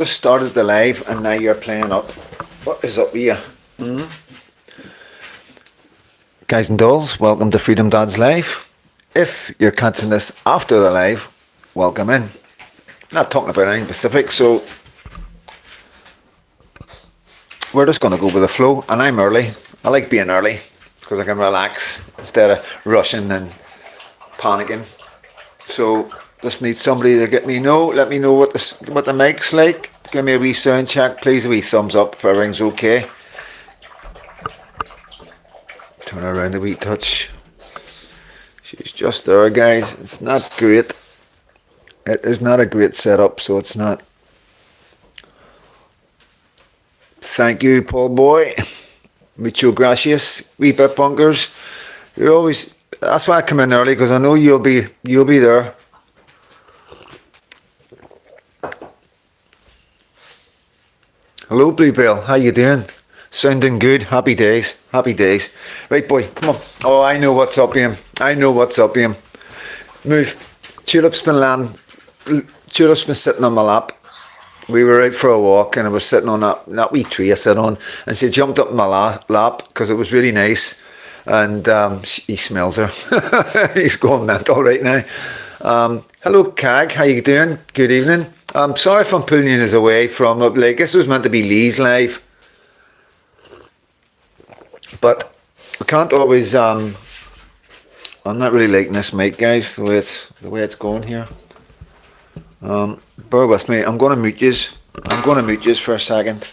Just started the live and now you're playing up. What is up with you? Guys and dolls, welcome to Freedom Dad's Live. If you're catching this after the live, welcome in. Not talking about anything specific, so we're just going to go with the flow. And I'm early. I like being early because I can relax instead of rushing and panicking. So just need somebody to let me know what the mic's like. Give me a wee sound check, please. A wee thumbs up if everything's okay. Turn around a wee touch. She's just there, guys. It's not great. It is not a great setup, so it's not. Thank you, Paul boy. Mucho gracias. Wee bit bunkers. You're always. That's why I come in early, because I know you'll be there. Hello, Bluebell. How you doing? Sounding good. Happy days. Happy days. Right, boy. Come on. Oh, I know what's up, Ian. I know what's up, Ian. Move. Tulip's been sitting on my lap. We were out for a walk, and I was sitting on that wee tree I sit on, and she jumped up in my lap because it was really nice. And he smells her. He's going mental right now. Hello, Cag. How you doing? Good evening. I'm sorry if I'm pulling you away from it. Like, this was meant to be Lee's live, but I can't always. I'm not really liking this mic, guys. The way it's going here. Bear with me. I'm going to mute yous. For a second.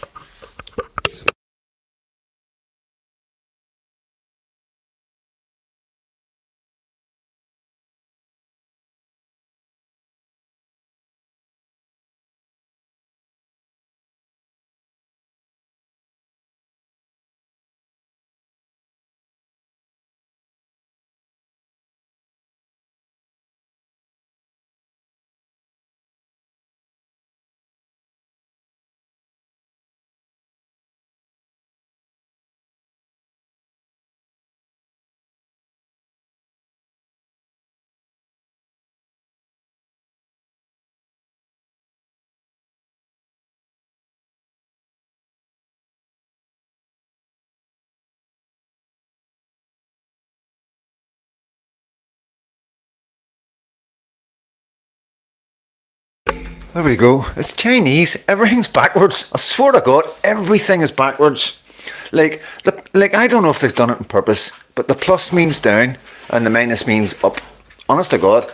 There we go. It's Chinese. Everything's backwards. I swear to God, everything is backwards. Like I don't know if they've done it on purpose, but the plus means down and the minus means up. Honest to God.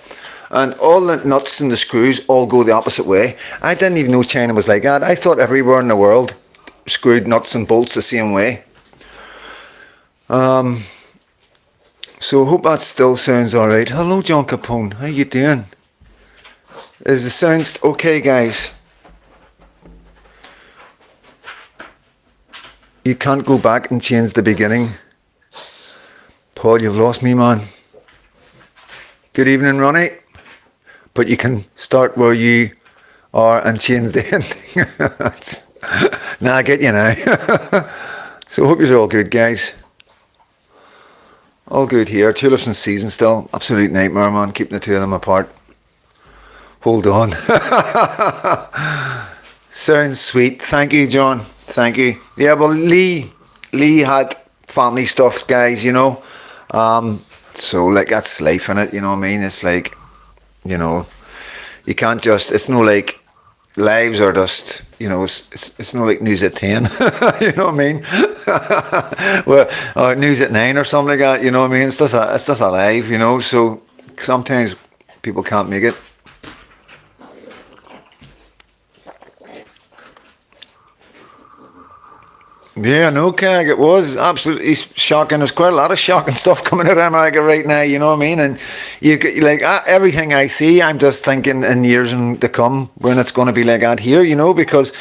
And all the nuts and the screws all go the opposite way. I didn't even know China was like that. I thought everywhere in the world screwed nuts and bolts the same way. So hope that still sounds alright. Hello, John Capone. How you doing? Is the sound okay, guys? You can't go back and change the beginning. Paul, you've lost me, man. Good evening, Ronnie. But you can start where you are and change the ending. Nah, I get you now. So hope you're all good, guys. All good here. Tulips in season still. Absolute nightmare, man. Keeping the two of them apart. Hold on. Sounds sweet. Thank you, John. Thank you. Yeah, well, Lee had family stuff, guys, you know. So, like, that's life, innit? You know what I mean? It's like, you know, you can't just, it's no like, lives are just, you know, it's no like news at 10. You know what I mean? Or news at 9 or something like that, you know what I mean? It's just a live, you know, so sometimes people can't make it. Yeah, no, Cag, it was absolutely shocking. There's quite a lot of shocking stuff coming out of America right now, you know what I mean? And you like everything I see, I'm just thinking in years to come when it's going to be like that here, you know, because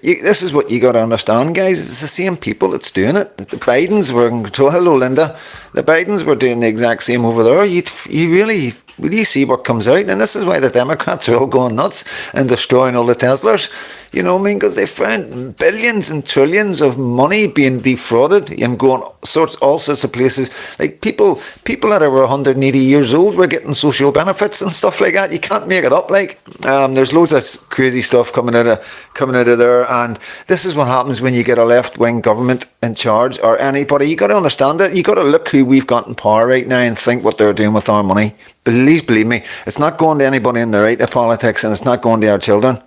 this is what you got to understand, guys. It's the same people that's doing it. The Bidens were in control. Hello, Linda. The Bidens were doing the exact same over there. You really Will you see what comes out? And this is why the Democrats are all going nuts and destroying all the Teslas. You know what I mean? Because they found billions and trillions of money being defrauded and going all sorts of places. Like people that are 180 years old were getting social benefits and stuff like that. You can't make it up. Like there's loads of crazy stuff coming out of there. And this is what happens when you get a left-wing government in charge or anybody. You got to understand it. You got to look who we've got in power right now and think what they're doing with our money. Believe me, it's not going to anybody in the right of politics, and it's not going to our children.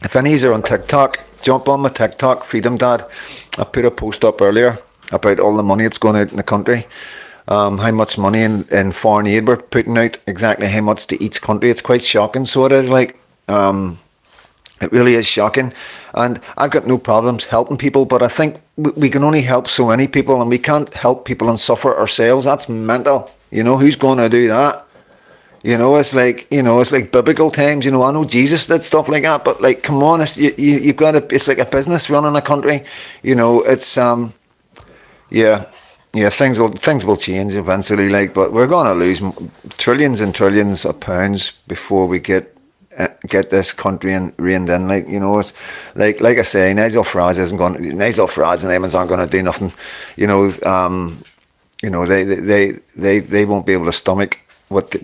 If any of you are on TikTok, jump on my TikTok, Freedom Dad. I put a post up earlier about all the money that's going out in the country. How much money in foreign aid we're putting out, exactly how much to each country. It's quite shocking, so it is like... It really is shocking, and I've got no problems helping people, but I think we can only help so many people, and we can't help people and suffer ourselves. That's mental. You know, who's going to do that? It's like biblical times. I know Jesus did stuff like that, but like, come on, you've got to. It's like a business running a country. It's things will change eventually. Like, but we're going to lose trillions and trillions of pounds before we get this country reined in. It's like I say, Nigel Farage and Emmons aren't going to do nothing. They won't be able to stomach what they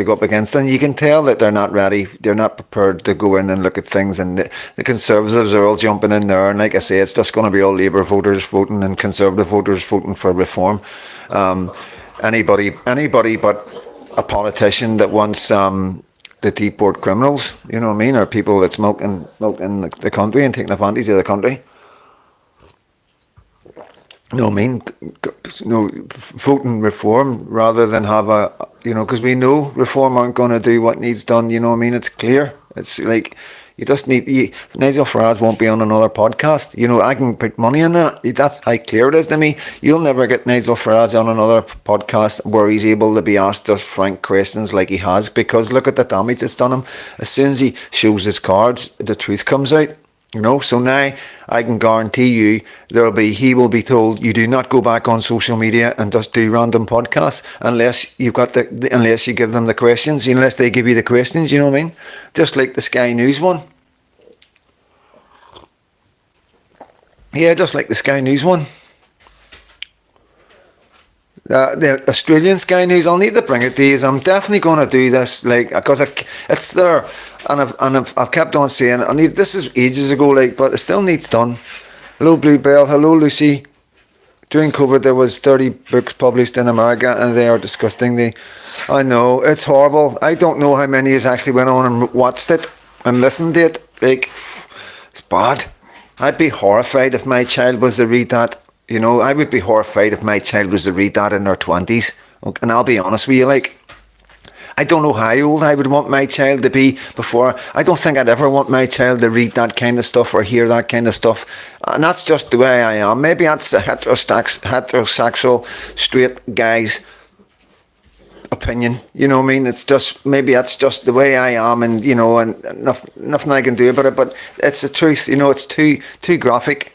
go up against, and you can tell that they're not ready. They're not prepared to go in and look at things, and the Conservatives are all jumping in there, and like I say, it's just going to be all Labour voters voting and Conservative voters voting for reform. Anybody but a politician that wants to deport criminals, or people that's milking the country and taking advantage of the country. Voting reform rather than have because we know reform aren't going to do what needs done. It's clear. It's like you just need. Nigel Farage won't be on another podcast. I can put money on that. That's how clear it is to me. You'll never get Nigel Farage on another podcast where he's able to be asked just frank questions like he has, because look at the damage it's done him. As soon as he shows his cards, the truth comes out. So now I can guarantee you he will be told, you do not go back on social media and just do random podcasts unless unless you give them the questions, unless they give you the questions, Just like the Sky News one. Yeah, just like the Sky News one. The Australian Sky News, I'll need to bring it to you. I'm definitely going to do this, because it's there, and I've kept on saying this is ages ago, but it still needs done. Hello Bluebell, hello Lucy. During COVID, there was 30 books published in America, and they are disgusting. I know, it's horrible. I don't know how many has actually went on and watched it and listened to it. It's bad. I'd be horrified if my child was to read that. I would be horrified if my child was to read that in their 20s. And I'll be honest with you, I don't know how old I would want my child to be before. I don't think I'd ever want my child to read that kind of stuff or hear that kind of stuff. And that's just the way I am. Maybe that's a heterosexual, straight guy's opinion. It's just, maybe that's just the way I am, and, and nothing I can do about it. But it's the truth. It's too graphic,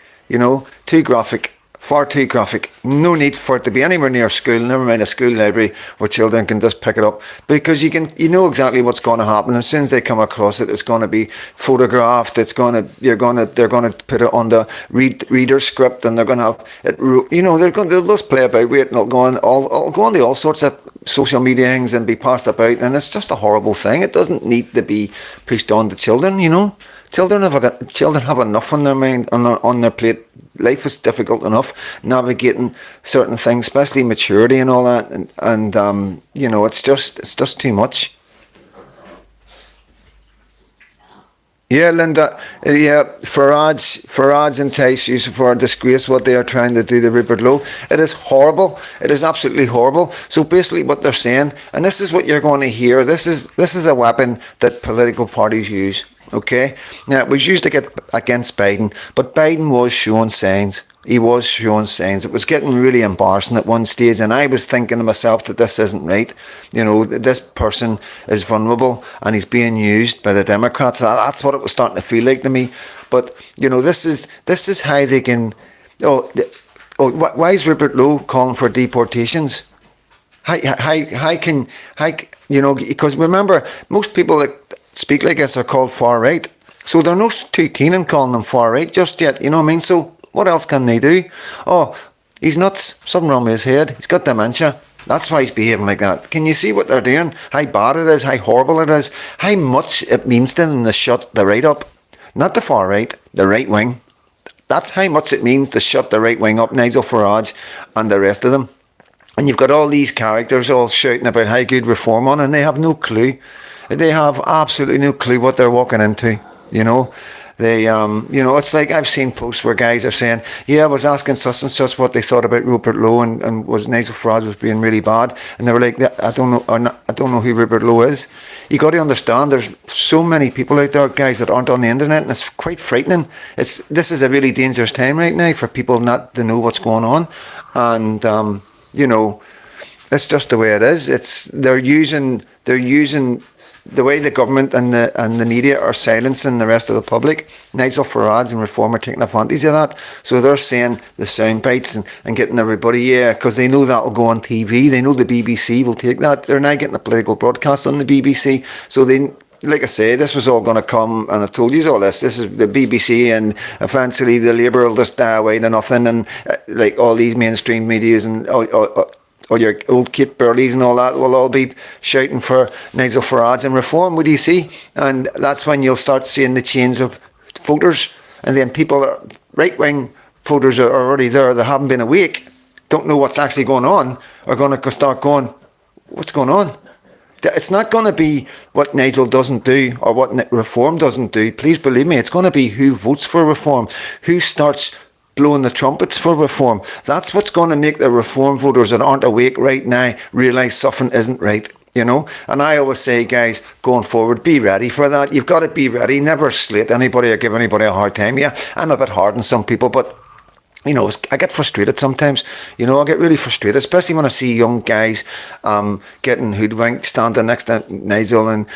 too graphic. Far too graphic. No need for it to be anywhere near school, never mind a school library where children can just pick it up, because you know exactly what's going to happen. As soon as they come across it, it's going to be photographed. They're going to put it on the reader script, and they're going to have it. They'll just play about with it, and it'll go on all sorts of social media things and be passed about, and it's just a horrible thing. It doesn't need to be pushed on to children. Children have enough on their mind, on their plate. Life is difficult enough navigating certain things, especially maturity and all that, and it's just too much. Yeah, Linda. Yeah, Farage entice you for a disgrace. What they are trying to do to Rupert Lowe, it is horrible. It is absolutely horrible. So basically, what they're saying, and this is what you're going to hear. This is a weapon that political parties use. Okay, now it was used against Biden, but Biden was showing signs. He was showing signs. It was getting really embarrassing at one stage, and I was thinking to myself that this isn't right. This person is vulnerable, and he's being used by the Democrats. That's what it was starting to feel like to me. But this is how they can. Why is Rupert Lowe calling for deportations? Because remember, most people that speak like this are called far right. So they're not too keen on calling them far right just yet, you know what I mean? So what else can they do? Oh, he's nuts, something wrong with his head, he's got dementia. That's why he's behaving like that. Can you see what they're doing? How bad it is, how horrible it is, how much it means to them to shut the right up. Not the far right, the right wing. That's how much it means to shut the right wing up, Nigel Farage and the rest of them. And you've got all these characters all shouting about how good reform on, and they have no clue. They have absolutely no clue what they're walking into. It's like I've seen posts where guys are saying, yeah, I was asking such and such what they thought about Rupert Lowe and was Nigel Farage was being really bad, and they were like, I don't know who Rupert Lowe is. You got to understand, there's so many people out there, guys, that aren't on the internet, and it's quite frightening. This is a really dangerous time right now for people not to know what's going on, and it's just the way it is. They're using the way the government and the media are silencing the rest of the public. Nigel Farage and Reform are taking advantage of that. So they're saying the sound bites and getting everybody, because they know that will go on TV. They know the BBC will take that. They're now getting a political broadcast on the BBC. So they, like I say, this was all going to come, and I've told you all this. This is the BBC, and eventually the Labour will just die away to nothing, and like all these mainstream medias and all your old Kate Burleys and all that will all be shouting for Nigel Farage and reform. What do you see? And that's when you'll start seeing the change of voters, and then people, right-wing voters are already there. They haven't been awake, don't know what's actually going on, are going to start going, what's going on? It's not going to be what Nigel doesn't do or what reform doesn't do. Please believe me, it's going to be who votes for reform, who starts blowing the trumpets for reform. That's what's going to make the reform voters that aren't awake right now realise something isn't right. And I always say, guys, going forward, be ready for that. You've got to be ready. Never slate anybody or give anybody a hard time. Yeah, I'm a bit hard on some people, but I get frustrated sometimes. I get really frustrated, especially when I see young guys getting hoodwinked, standing next to Nigel, and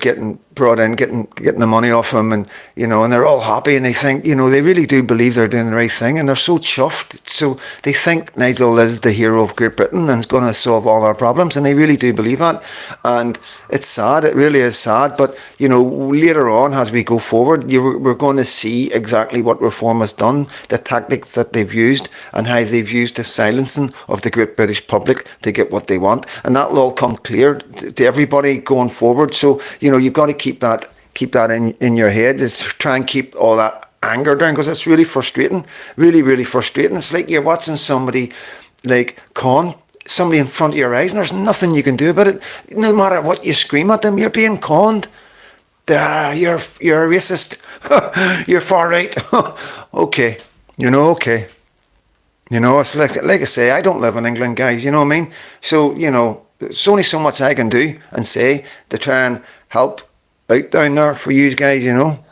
getting brought in, getting the money off him, and and they're all happy, and they think they really do believe they're doing the right thing, and they're so chuffed. So they think Nigel is the hero of Great Britain and is going to solve all our problems, and they really do believe that. And it's sad. It really is sad. But later on, as we go forward, we're going to see exactly what reform has done, the tactics that they've used, and how they've used the silencing of the great British public to get what they want, and that will all come clear to everybody going forward. So you've got to keep that in your head. Is try and keep all that anger down, because it's really frustrating, really, really frustrating. It's like you're watching somebody like con somebody in front of your eyes, and there's nothing you can do about it. No matter what you scream at them, you're being conned. You're a racist. You're far right. Okay. Okay. It's like I say, I don't live in England, guys, you know what I mean? So, there's only so much I can do and say to try and help out down there for you guys, Hello,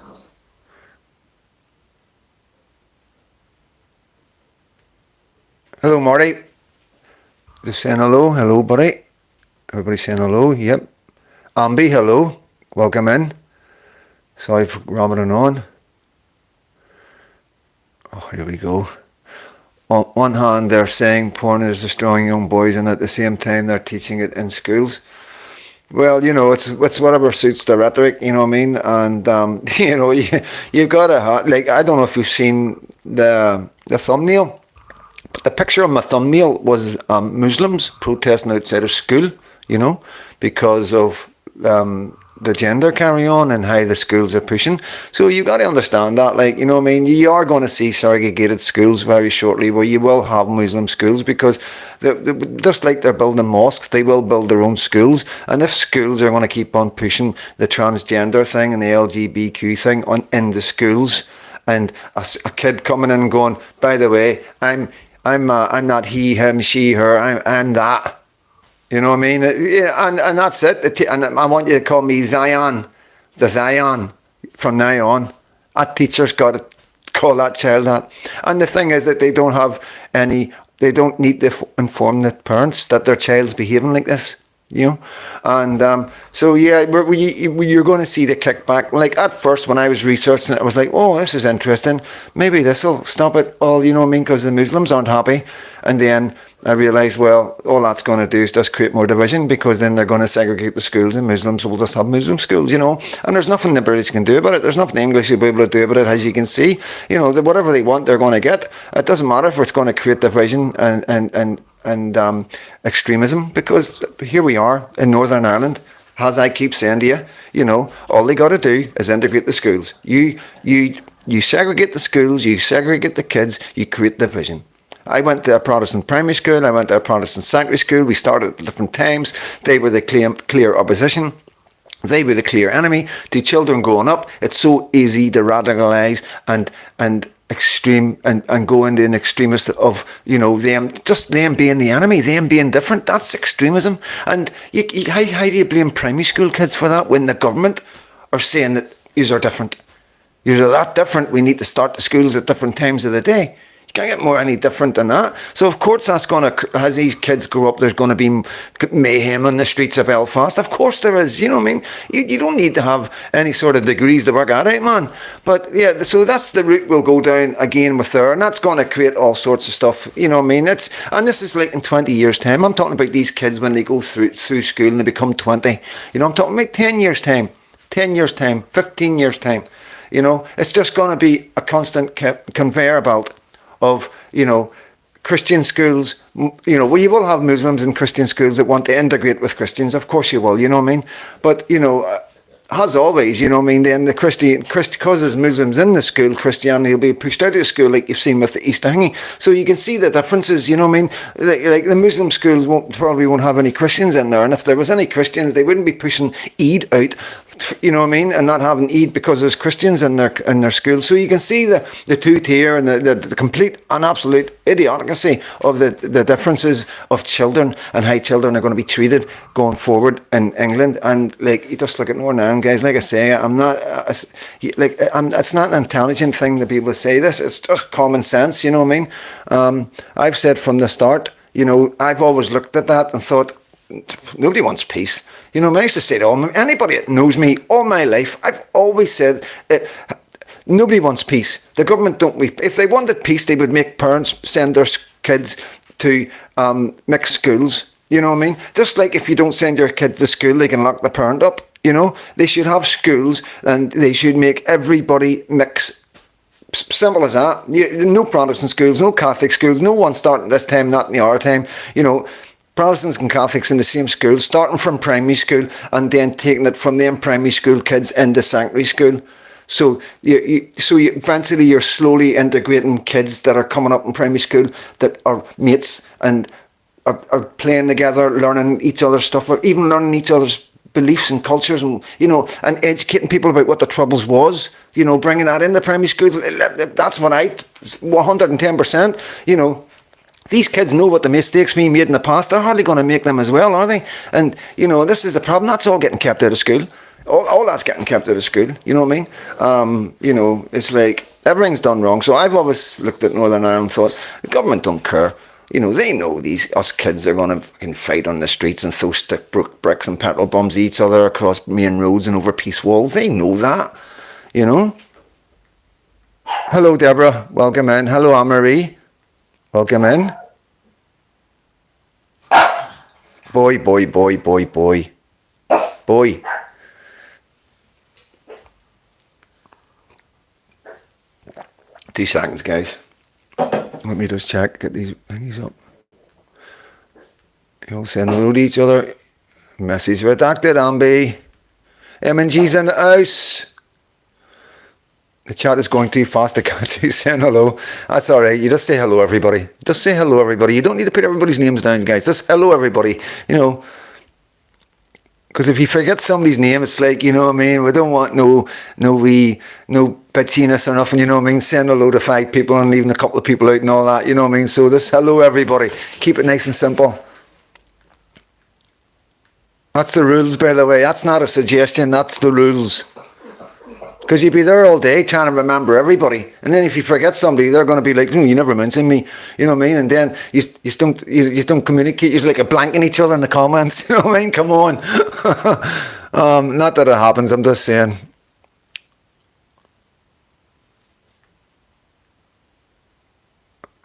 Marty. Just saying hello. Hello, buddy. Everybody saying hello. Yep. Ambi, hello. Welcome in. Sorry for rambling on. Oh, here we go. On one hand, they're saying porn is destroying young boys, and at the same time, they're teaching it in schools. Well, it's whatever suits the rhetoric, you know what I mean? And, you've got to have, like, I don't know if you've seen the thumbnail, but the picture on my thumbnail was Muslims protesting outside of school, because of the gender carry on and how the schools are pushing. So you got to understand that, you are going to see segregated schools very shortly, where you will have Muslim schools, because just like they're building mosques, they will build their own schools. And if schools are going to keep on pushing the transgender thing and the LGBTQ thing in the schools, and a kid coming in and going, by the way, I'm not he, him, she, her, I'm that. You know what I mean? And that's it. And I want you to call me Zion. The Zion from now on. A teacher's got to call that child that. And the thing is that they don't need to inform the parents that their child's behaving like this. And so yeah, you're going to see the kickback. Like at first when I was researching it, I was like, oh, this is interesting, maybe this will stop it all, you know what I mean, because the Muslims aren't happy. And then I realised, well, all that's going to do is just create more division, because then they're going to segregate the schools, and Muslims will just have Muslim schools, you know. And there's nothing the British can do about it. There's nothing the English will be able to do about it, as you can see. You know, whatever they want, they're going to get. It doesn't matter if it's going to create division and extremism, because here we are in Northern Ireland. As I keep saying to you, you know, all they got to do is integrate the schools. You segregate the schools, you segregate the kids, you create division. I went to a Protestant primary school, I went to a Protestant secondary school. We started at different times. They were the clear opposition. They were the clear enemy to children growing up. It's so easy to radicalise and extreme and go into an extremist of, you know, them being the enemy, them being different. That's extremism. And how do you blame primary school kids for that, when the government are saying that yous are different? Yous are that different, we need to start the schools at different times of the day. You can't get more any different than that. So of course that's going to, as these kids grow up, there's going to be mayhem on the streets of Belfast. Of course there is, you know what I mean? You don't need to have any sort of degrees to work at it, man. But yeah, so that's the route we'll go down again with there, and that's going to create all sorts of stuff, you know what I mean? And this is like in 20 years' time. I'm talking about these kids when they go through school and they become 20. You know, I'm talking about 10 years' time, 10 years' time, 15 years' time. You know, it's just going to be a constant conveyor belt of, you know, Christian schools. You know, well, you will have Muslims in Christian schools that want to integrate with Christians. Of course you will, you know what I mean? But, you know, as always, you know what I mean, then because there's Muslims in the school, Christianity will be pushed out of the school, like you've seen with the Easter hanging. So you can see the differences, you know what I mean? Like the Muslim schools probably won't have any Christians in there, and if there was any Christians, they wouldn't be pushing Eid out, you know what I mean, and not having Eid because there's Christians in their schools. So you can see the two-tier and the complete and absolute idiocy of the differences of children and how children are going to be treated going forward in England. And like, you just look at Northern Ireland, guys. Like I say, it's not an intelligent thing to be able to say this. It's just common sense, you know what I mean? I've said from the start, you know, I've always looked at that and thought, nobody wants peace. You know, I used to say to anybody that knows me all my life, I've always said nobody wants peace. The government don't. If they wanted peace, they would make parents send their kids to mixed schools. You know what I mean? Just like if you don't send your kid to school, they can lock the parent up. You know, they should have schools and they should make everybody mix. Simple as that. No Protestant schools, no Catholic schools, no one starting this time, not in the other time. You know, Protestants and Catholics in the same school, starting from primary school and then taking it from them primary school kids into secondary school. So eventually you're slowly integrating kids that are coming up in primary school that are mates and are playing together, learning each other's stuff, or even learning each other's beliefs and cultures, and, you know, and educating people about what the Troubles was, you know, bringing that into primary schools. That's what 110%, you know. These kids know what the mistakes we made in the past. They're hardly going to make them as well, are they? And, you know, this is the problem. That's all getting kept out of school. All that's getting kept out of school. You know what I mean? You know, it's like everything's done wrong. So I've always looked at Northern Ireland and thought, the government don't care. You know, they know us kids are going to fucking fight on the streets and throw stick bricks and petrol bombs at each other across main roads and over peace walls. They know that, you know. Hello, Deborah. Welcome in. Hello, Anne-Marie. Welcome in. Boy. 2 seconds, guys. Let me just check, get these thingies up. You'll send hello to each other. Message redacted, Ambi. M&G's in the house. The chat is going too fast. I can't see saying hello. That's all right. You just say hello, everybody. Just say hello, everybody. You don't need to put everybody's names down, guys. Just hello, everybody. You know, because if you forget somebody's name, it's like, you know what I mean? We don't want no bitchiness or nothing, you know what I mean? Send hello to 5 people and leaving a couple of people out and all that, you know what I mean? So this hello, everybody. Keep it nice and simple. That's the rules, by the way. That's not a suggestion. That's the rules. Because you'd be there all day trying to remember everybody. And then if you forget somebody, they're going to be like, you never mentioned me. You know what I mean? And then you don't communicate. You're like a blanking each other in the comments. You know what I mean? Come on. Not that it happens. I'm just saying.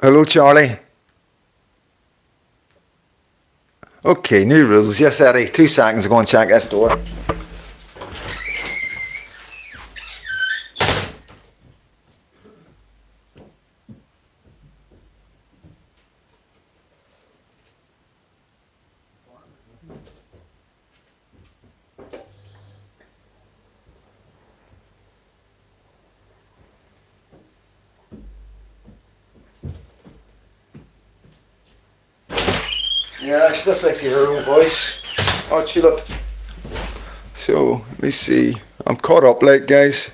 Hello, Charlie. Okay, new rules. Yes, Eddie. 2 seconds to go and check this door. Yeah, she just likes to hear her own voice. Oh, tulip. So, let me see. I'm caught up, like, guys.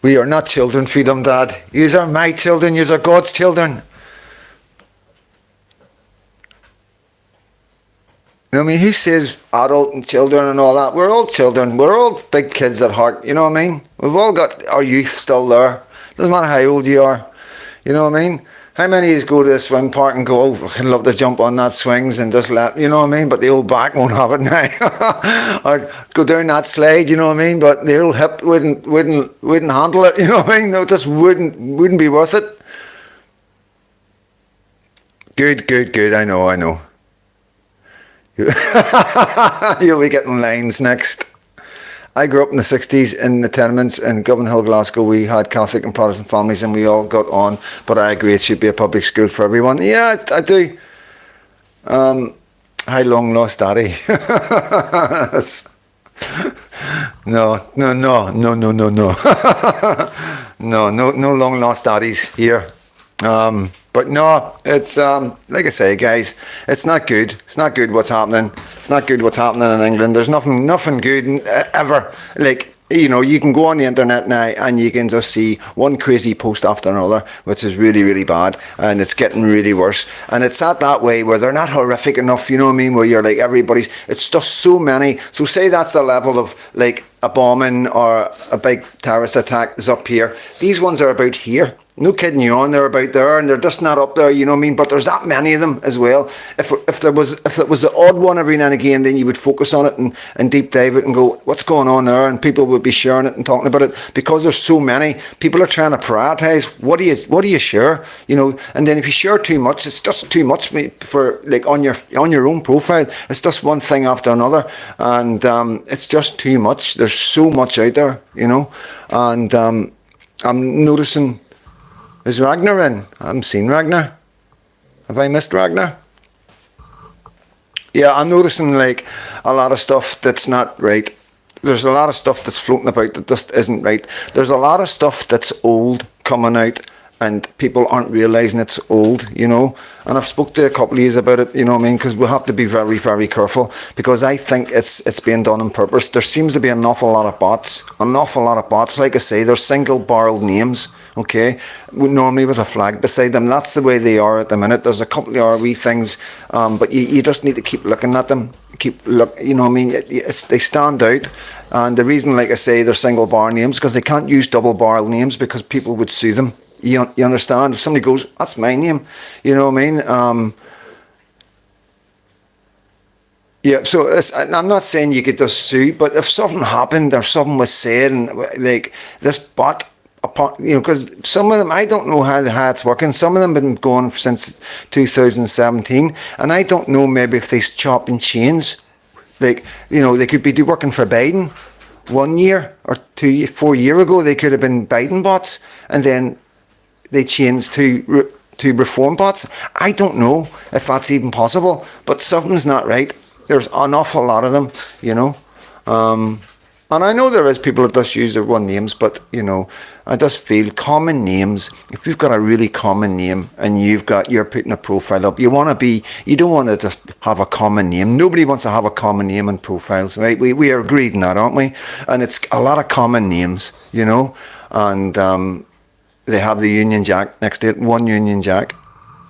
We are not children, Freedom Dad. Yous are my children. Yous are God's children. You know what I mean? Who says adult and children and all that? We're all children. We're all big kids at heart. You know what I mean? We've all got our youth still there. Doesn't matter how old you are. You know what I mean? How many of you go to the swing park and go, oh, I'd love to jump on that swings and just let, you know what I mean? But the old back won't have it now. Or go down that slide, you know what I mean? But the old hip wouldn't handle it, you know what I mean? No, it just wouldn't be worth it. Good. I know. You'll be getting lines next. I grew up in the 60s in the tenements in Govan Hill, Glasgow. We had Catholic and Protestant families and we all got on, but I agree it should be a public school for everyone. Yeah, I do. How long lost daddy? No. No long lost daddies here. But no, it's like I say, guys, it's not good. It's not good what's happening. It's not good what's happening in England. There's nothing good ever. Like, you know, you can go on the internet now and you can just see one crazy post after another, which is really, really bad, and it's getting really worse. And it's at that way where they're not horrific enough, you know what I mean, where you're like it's just so many. So say that's the level of like a bombing or a big terrorist attack is up here. These ones are about here. No kidding you on, they're about there and they're just not up there, you know what I mean? But there's that many of them as well. If it was the odd one every now and again, then you would focus on it and deep dive it and go, what's going on there? And people would be sharing it and talking about it. Because there's so many, people are trying to prioritize what do you share? You know, and then if you share too much, it's just too much for like on your own profile. It's just one thing after another. And it's just too much. There's so much out there, you know. And I'm noticing. Is Ragnar in? I haven't seen Ragnar. Have I missed Ragnar? Yeah, I'm noticing like a lot of stuff that's not right. There's a lot of stuff that's floating about that just isn't right. There's a lot of stuff that's old coming out and people aren't realising it's old, you know. And I've spoke to a couple of yous about it, you know what I mean, because we have to be very, very careful, because I think it's being done on purpose. There seems to be an awful lot of bots. Like I say, they're single-barreled names, okay, normally with a flag beside them. That's the way they are at the minute. There's a couple of wee things, but you just need to keep looking at them. You know what I mean, they stand out. And the reason, like I say, they're single-bar names, because they can't use double-barrel names because people would sue them. You understand? If somebody goes, that's my name, you know what I mean? Yeah, so I'm not saying you could just sue, but if something happened or something was said, and like this bot, you know, because some of them, I don't know how it's working. Some of them have been going since 2017, and I don't know maybe if they chop and change. Like, you know, they could be working for Biden 1 year or 4 years ago. They could have been Biden bots, and then they changed to reform bots. I don't know if that's even possible, but something's not right. There's an awful lot of them, you know. And I know there is people that just use their one names, but, you know, I just feel common names. If you've got a really common name and you're putting a profile up, you don't want to just have a common name. Nobody wants to have a common name in profiles, right? We are agreed on that, aren't we? And it's a lot of common names, you know, and they have the Union Jack next to it, one Union Jack,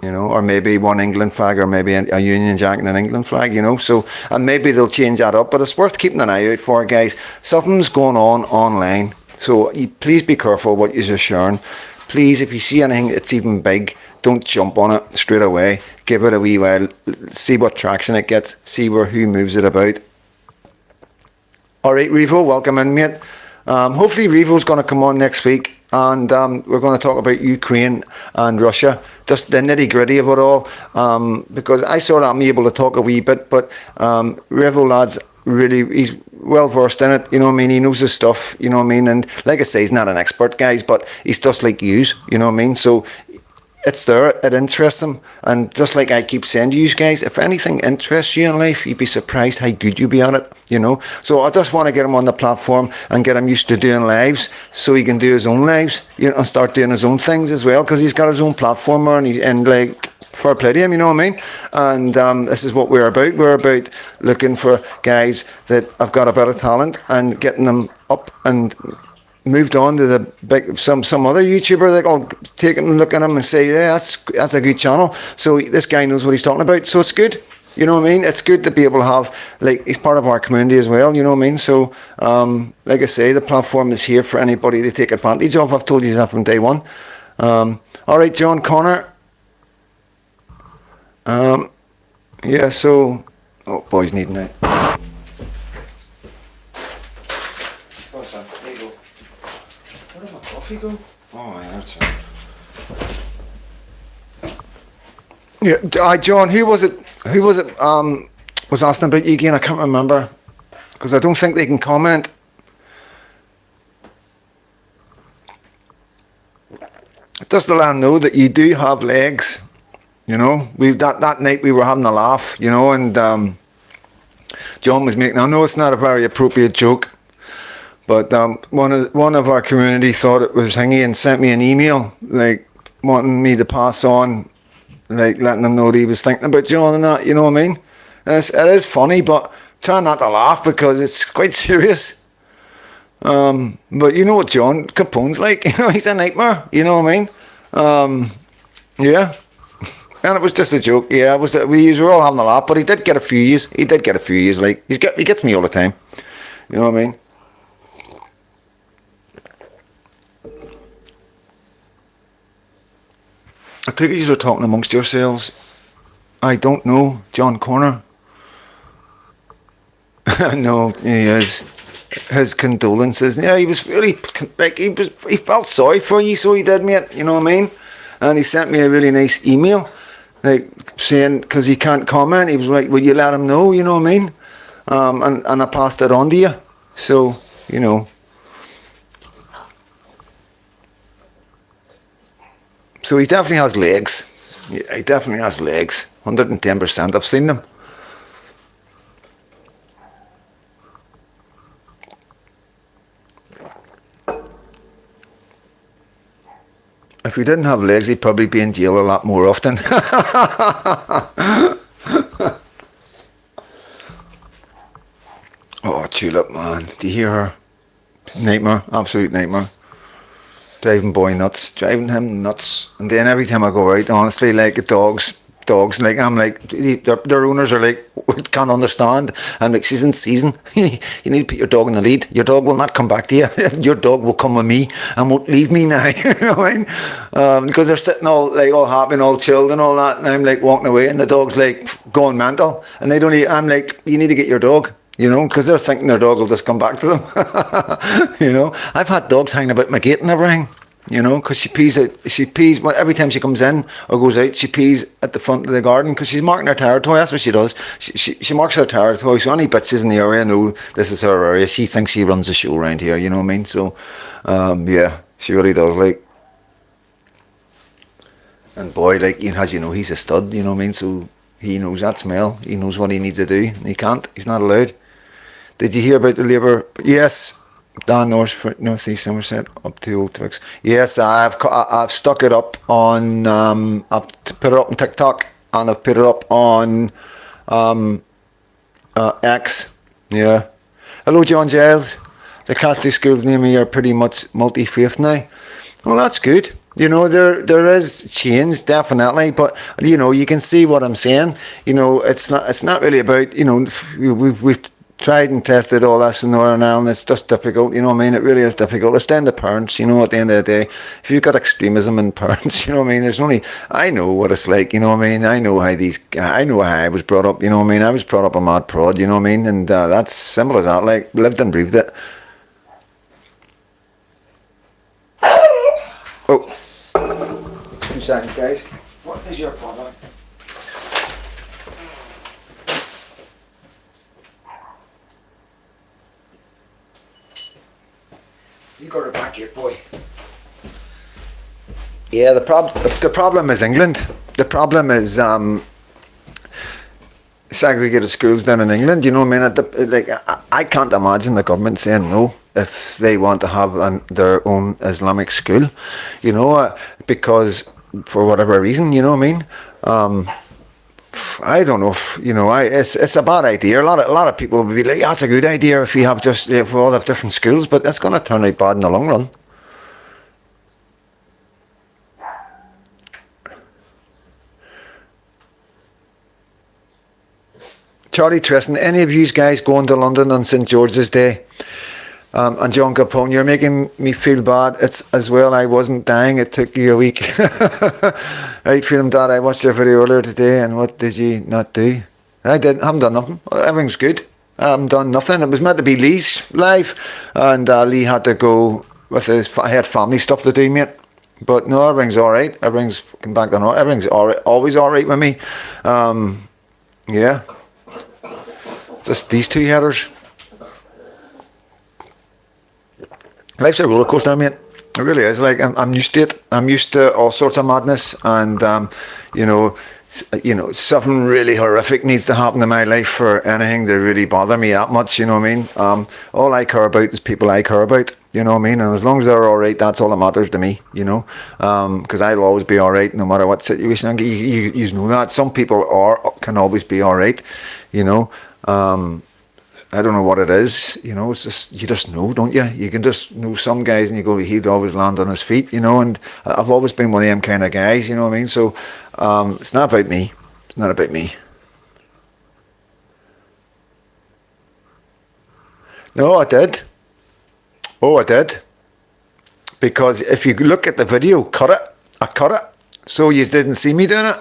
you know, or maybe one England flag, or maybe a Union Jack and an England flag, you know. So, and maybe they'll change that up, but it's worth keeping an eye out for, guys. Something's going on online, so please be careful what you're sharing. Please, if you see anything that's even big, don't jump on it straight away. Give it a wee while, see what traction it gets, see who moves it about. All right, Revo, welcome in, mate. Hopefully Revo's going to come on next week. and we're going to talk about Ukraine and Russia, just the nitty-gritty of it all, because I sort of am able to talk a wee bit, but Revo Lad's really, he's well versed in it, you know what I mean, he knows his stuff, you know what I mean, and like I say, he's not an expert, guys, but he's just like yous, you know what I mean, so it's there, it interests him, and just like I keep saying to you guys, if anything interests you in life, you'd be surprised how good you'll be at it, you know. So I just want to get him on the platform and get him used to doing lives, so he can do his own lives, you know, and start doing his own things as well, because he's got his own platform, and like, fair play to him, you know what I mean. And this is what we're about. We're about looking for guys that have got a bit of talent and getting them up and moved on to the big some other YouTuber that will take it and look at him and say, yeah, that's a good channel. So this guy knows what he's talking about. So it's good. You know what I mean? It's good to be able to have, like, he's part of our community as well, you know what I mean? So, like I say, the platform is here for anybody to take advantage of. I've told you that from day one. All right, John Connor. Yeah, so, oh, boys needing it. What's that? There you go. Where did my coffee go? Oh, yeah, that's right. Yeah, John, who was it was asking about you again? I can't remember, because I don't think they can comment. Just to let them know that you do have legs, you know. That night we were having a laugh, you know, and John was making, I know it's not a very appropriate joke, but one of our community thought it was thingy and sent me an email, like, wanting me to pass on, like, letting them know that he was thinking about John and that, you know what I mean? And it is funny, but try not to laugh because it's quite serious. But you know what John Capone's like, you know, he's a nightmare, you know what I mean? Yeah. And it was just a joke, yeah, we were all having a laugh, but he did get a few years, like, he gets me all the time, you know what I mean? I think you are talking amongst yourselves. I don't know, John Corner. No, he is. His condolences. Yeah, he was really, like, he felt sorry for you, so he did, mate, you know what I mean? And he sent me a really nice email, like, saying, because he can't comment, he was like, will you let him know, you know what I mean? And I passed it on to you, so, you know. So he definitely has legs. Yeah, he definitely has legs. 110%. I've seen them. If he didn't have legs, he'd probably be in jail a lot more often. Oh, Tulip, man. Do you hear her? Nightmare. Absolute nightmare. Driving boy nuts, driving him nuts. And then every time I go out, honestly, like, dogs, like, I'm like, their owners are like, can't understand. I'm like, she's in season. You need to put your dog in the lead. Your dog will not come back to you. Your dog will come with me and won't leave me now. You know what I mean? Because they're sitting all happy and all chilled and all that, and I'm like walking away, and the dog's like going mental, and they don't. I'm like, you need to get your dog. You know, because they're thinking their dog will just come back to them. You know, I've had dogs hanging about my gate and everything. You know, because she pees every time she comes in or goes out. She pees at the front of the garden because she's marking her territory. That's what she does. She marks her territory. So any bitches in the area know this is her area. She thinks she runs the show around here. You know what I mean? So, yeah, she really does. Like, and boy, like, as you know, he's a stud. You know what I mean? So he knows that smell. He knows what he needs to do. And he can't. He's not allowed. Did you hear about the Labour? Yes, down North East Somerset up to Old Twix. Yes, I've stuck it up on. I've put it up on TikTok and I've put it up on X. Yeah. Hello, John Giles. The Catholic schools near me are pretty much multi-faith now. Well, that's good. You know, there is change, definitely, but you know, you can see what I'm saying. You know, it's not really about, you know, we've tried and tested all this in Northern Ireland. It's just difficult, you know what I mean? It really is difficult. It's down to parents, you know, at the end of the day. If you've got extremism in parents, you know what I mean? I know what it's like, you know what I mean? I know how I was brought up, you know what I mean? I was brought up a mad prod, you know what I mean? And that's simple as that, like, lived and breathed it. Oh, 2 seconds, guys. What is your problem? You got it back here, boy. Yeah, the problem is England. The problem is segregated schools down in England. You know what I mean? I can't imagine the government saying no if they want to have their own Islamic school. You know, because for whatever reason, you know what I mean. I don't know if it's a bad idea. A lot of people will be like, "That's a good idea if you have if we all have different schools," but it's going to turn out bad in the long run. Charlie Tristan, any of you guys going to London on St George's Day? And John Capone, you're making me feel bad. It's as well. I wasn't dying. It took you a week. Right, Freedomdad. I watched your video earlier today, and what did you not do? I haven't done nothing. Everything's good. I haven't done nothing. It was meant to be Lee's live, and Lee had to go with I had family stuff to do, mate. But no, everything's all right. Everything's fucking back to normal. Everything's all right. Always all right with me. Yeah. Just these 2 headers. Life's a roller coaster, mate. It really is. Like I'm used to it. I'm used to all sorts of madness, and something really horrific needs to happen in my life for anything to really bother me that much. You know what I mean? All I care about is people I care about. You know what I mean? And as long as they're all right, that's all that matters to me. You know, because I'll always be all right no matter what situation. You know that some people can always be all right. You know. I don't know what it is, you know, it's just, you just know, don't you? You can just know some guys and you go, he'd always land on his feet, you know, and I've always been one of them kind of guys, you know what I mean? So, it's not about me. It's not about me. No, I did. Oh, I did. Because if you look at the video, I cut it. So you didn't see me doing it.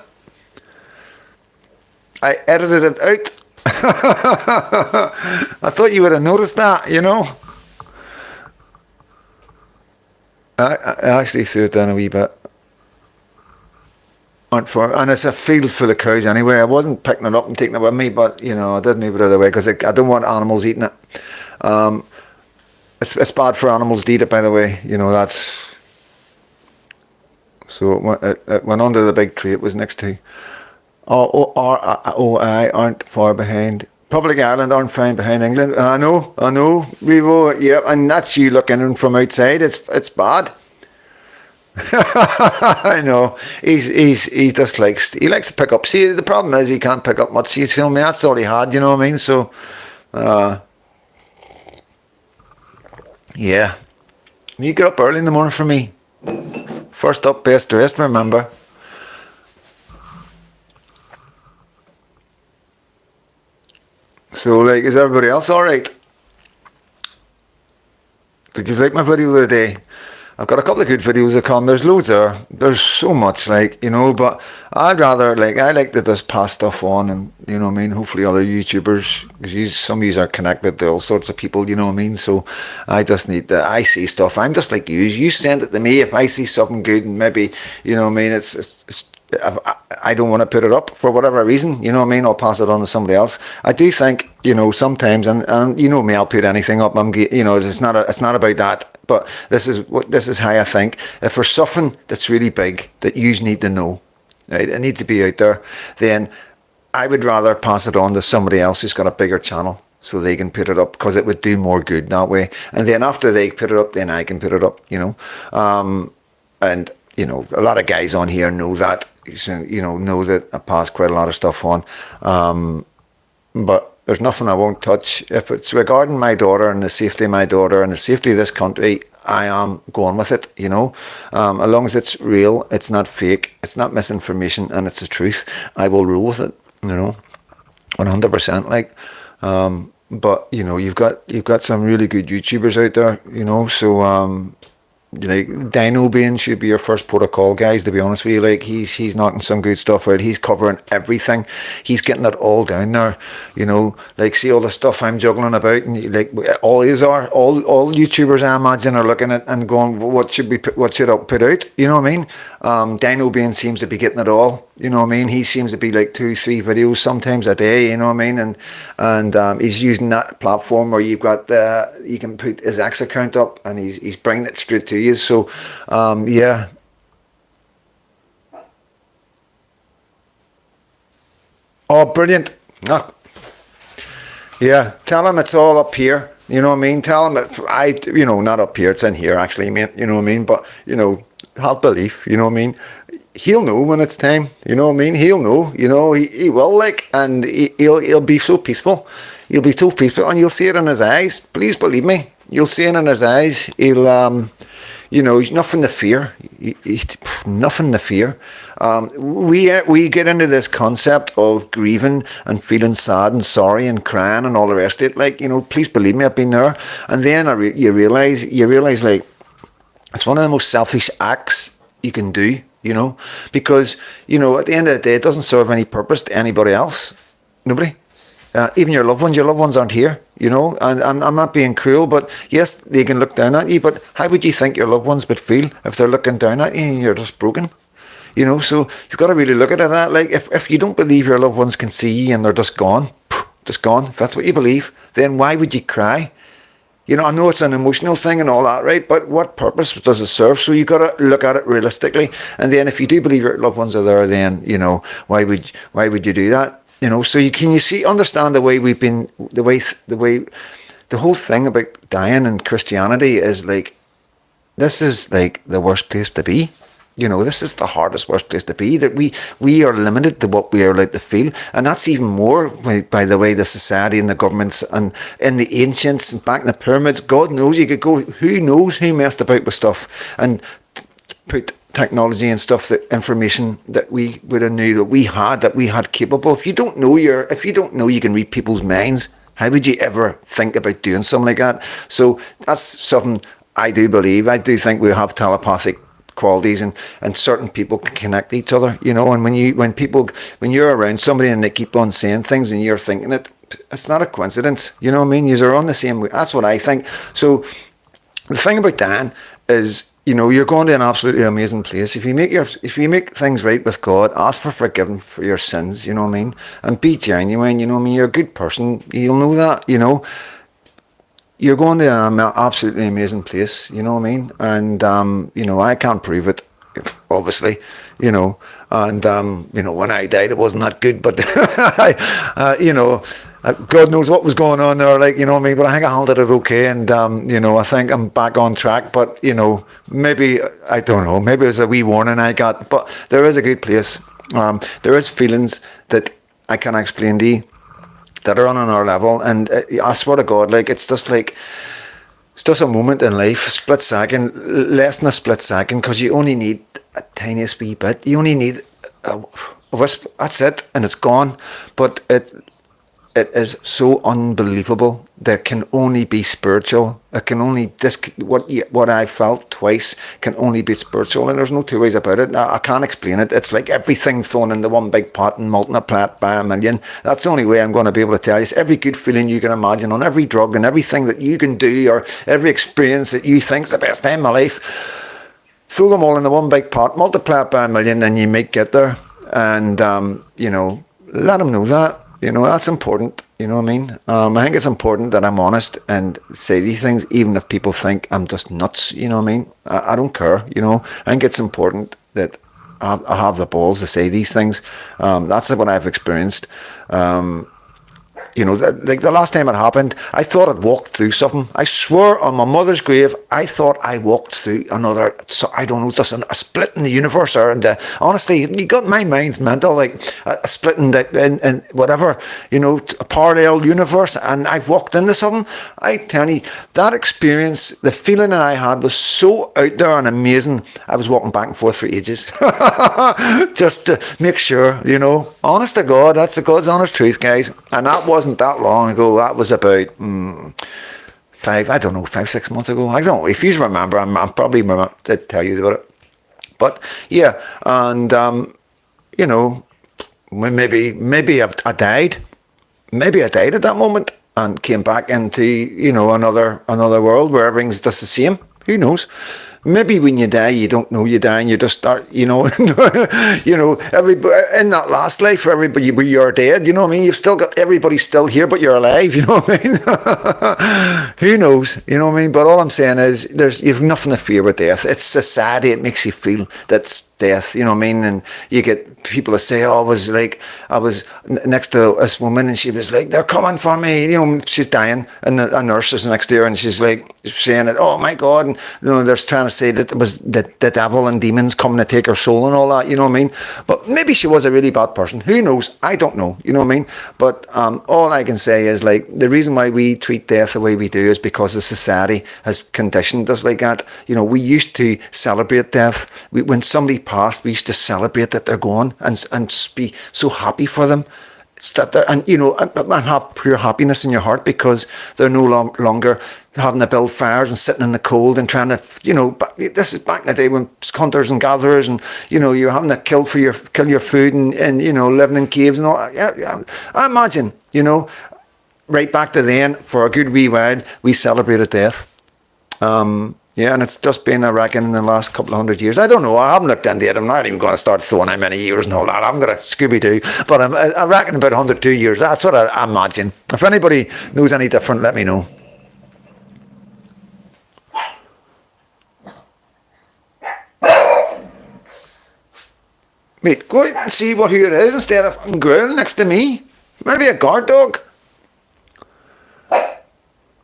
I edited it out. I thought you would have noticed that, you know. I actually threw it down a wee bit. And it's a field full of cows anyway. I wasn't picking it up and taking it with me, but you know, I did move it out of the way because I don't want animals eating it. It's bad for animals to eat it, by the way. You know, that's. So it went under the big tree it was next to. I aren't far behind. Public Ireland aren't far behind England. I know, Revo. Yeah, and that's you looking in from outside. It's bad. I know. He just likes to pick up. See, the problem is he can't pick up much. You know, I mean, that's all he had. You know what I mean? So, yeah. You get up early in the morning for me. First up, best dressed. Remember. So, like, is everybody else alright? Did you like my video the other day? I've got a couple of good videos that come. There's loads there. There's so much, like, you know, but I'd rather, like, I like to just pass stuff on and, you know what I mean, hopefully other YouTubers, because some of you are connected to all sorts of people, you know what I mean, so I just need to, I see stuff. I'm just like you send it to me if I see something good and maybe, you know what I mean, I don't want to put it up for whatever reason, you know what I mean, I'll pass it on to somebody else. I do think, you know, sometimes, and you know me, I'll put anything up, you know, it's not about that, but this is how I think. If there's something that's really big that you need to know, right, it needs to be out there, then I would rather pass it on to somebody else who's got a bigger channel so they can put it up, because it would do more good that way. And then after they put it up, then I can put it up, you know. And, you know, a lot of guys on here know that, you know that I pass quite a lot of stuff on. But there's nothing I won't touch. If it's regarding my daughter and the safety of my daughter and the safety of this country, I am going with it, you know. As long as it's real, it's not fake, it's not misinformation, and it's the truth, I will rule with it, you know, 100%. Like, but you know, you've got some really good YouTubers out there, you know. So like Dino Bean should be your first protocol, guys. To be honest with you, like he's knocking some good stuff out. He's covering everything. He's getting it all down there. You know, like see all the stuff I'm juggling about, and like all YouTubers I imagine are looking at and going, what should we put, what should I put out? You know what I mean? Dino Bean seems to be getting it all. You know what I mean? He seems to be like 2-3 videos sometimes a day. You know what I mean? And he's using that platform where you've got you can put his X account up, and he's bringing it straight to you. So yeah. Oh, brilliant. Oh. Yeah, tell him it's all up here. You know what I mean? Tell him that not up here, it's in here actually, mate. You know what I mean? But, have belief, you know what I mean? He'll know when it's time, you know what I mean? He'll know, he will, like, and he'll be so peaceful. He'll be so peaceful, and you'll see it in his eyes. Please believe me. You'll see it in his eyes. He'll, he's nothing to fear. Nothing to fear. We get into this concept of grieving and feeling sad and sorry and crying and all the rest of it. Like, please believe me, I've been there. And then you realize, like, it's one of the most selfish acts you can do, because, at the end of the day, it doesn't serve any purpose to anybody else. Nobody. Even your loved ones aren't here, and I'm not being cruel, but yes, they can look down at you, but how would you think your loved ones would feel if they're looking down at you and you're just broken? So you've got to really look at it that, like, if you don't believe your loved ones can see you and they're just gone, if that's what you believe, then why would you cry? I know it's an emotional thing and all that, right? But what purpose does it serve? So you got to look at it realistically. And then if you do believe your loved ones are there, then, why would you do that? So understand the way we've been, the whole thing about dying in Christianity is like, this is like the worst place to be. This is the hardest, worst place to be, that we are limited to what we are allowed to feel. And that's even more by the way the society and the governments and in the ancients and back in the pyramids, God knows you could go, who knows who messed about with stuff and put technology and stuff, that information that we would have knew that we had capable. If you don't know you can read people's minds, how would you ever think about doing something like that? So that's something I do believe. I do think we have telepathic qualities, and certain people can connect each other, and when you're around somebody and they keep on saying things and you're thinking it, it's not a coincidence, you know what I mean? You're on the same way. That's what I think. So the thing about Dan is, you're going to an absolutely amazing place. If you make things right with God, ask for forgiveness for your sins, you know what I mean? And be genuine, you know what I mean? You're a good person. You'll know that, You're going to an absolutely amazing place, you know what I mean? And, I can't prove it, obviously, and, when I died, it wasn't that good, but, God knows what was going on there, like, you know what I mean? But I think I handled it okay, and, I think I'm back on track, but, maybe, I don't know, maybe it was a wee warning I got, but there is a good place. There is feelings that I can explain to you that are on our level, and I swear to God, like, it's just a moment in life, a split second, less than a split second, because you only need a tiniest wee bit. You only need a wisp. That's it, and it's gone. But it is so unbelievable. There can only be spiritual. It can only what I felt twice can only be spiritual, and there's no two ways about it. I can't explain it. It's like everything thrown into one big pot and multiplied by a million. That's the only way I'm going to be able to tell you. It's every good feeling you can imagine on every drug and everything that you can do, or every experience that you think is the best time of my life. Throw them all into one big pot, multiply it by a million, and you might get there. And let them know that. That's important. You know what I mean? I think it's important that I'm honest and say these things, even if people think I'm just nuts. You know what I mean? I don't care. I think it's important that I have the balls to say these things. That's what I've experienced. Like the last time it happened, I thought I'd walked through something. I swear on my mother's grave, I thought I walked through another, so I don't know, just a split in the universe, or honestly, you got my mind's mental, like a split in whatever, a parallel universe, and I've walked into something. I tell you, that experience, the feeling that I had was so out there and amazing. I was walking back and forth for ages, just to make sure, honest to God, that's the God's honest truth, guys, and that wasn't that long ago. That was about I don't know, 5, 6 months ago. I don't know. If you remember, I'm probably remember to tell you about it. But yeah, and you know, maybe I died. Maybe I died at that moment and came back into, you know, another world where everything's just the same. Who knows? Maybe when you die, you don't know you die, and you just start, you know, you know, everybody in that last life, everybody, you're dead. You know what I mean? You've still got everybody still here, but you're alive. You know what I mean? Who knows? You know what I mean? But all I'm saying is, you've nothing to fear with death. It's society. It makes you feel that's death. You know what I mean? And you get people that say, "Oh, I was next to this woman, and she was like, they're coming for me." You know, she's dying, and a nurse is next to her, and she's like saying that, "Oh my God," and you know, they're trying to say that it was the devil and demons coming to take her soul and all that. You know what I mean? But maybe she was a really bad person. Who knows? I don't know. You know what I mean? But all I can say is, like, the reason why we treat death the way we do is because the society has conditioned us like that. You know, we used to celebrate death. When somebody passed, we used to celebrate that they're gone and be so happy for them. It's that they're, and you know, and have pure happiness in your heart because they're no longer having to build fires and sitting in the cold and trying to, you know, this is back in the day when hunters and gatherers and, you know, you're having to kill your food and you know, living in caves and all that. Yeah, I imagine, you know, right back to then, for a good wee while, we celebrated death. Yeah, and it's just been, I reckon, in the last couple of 100 years. I don't know. I haven't looked into it. I'm not even going to start throwing how many years and all that. I'm going to Scooby-Doo. But I reckon about 102 years. That's what I imagine. If anybody knows any different, let me know. Mate, go out and see who it is instead of growling next to me. Maybe a guard dog.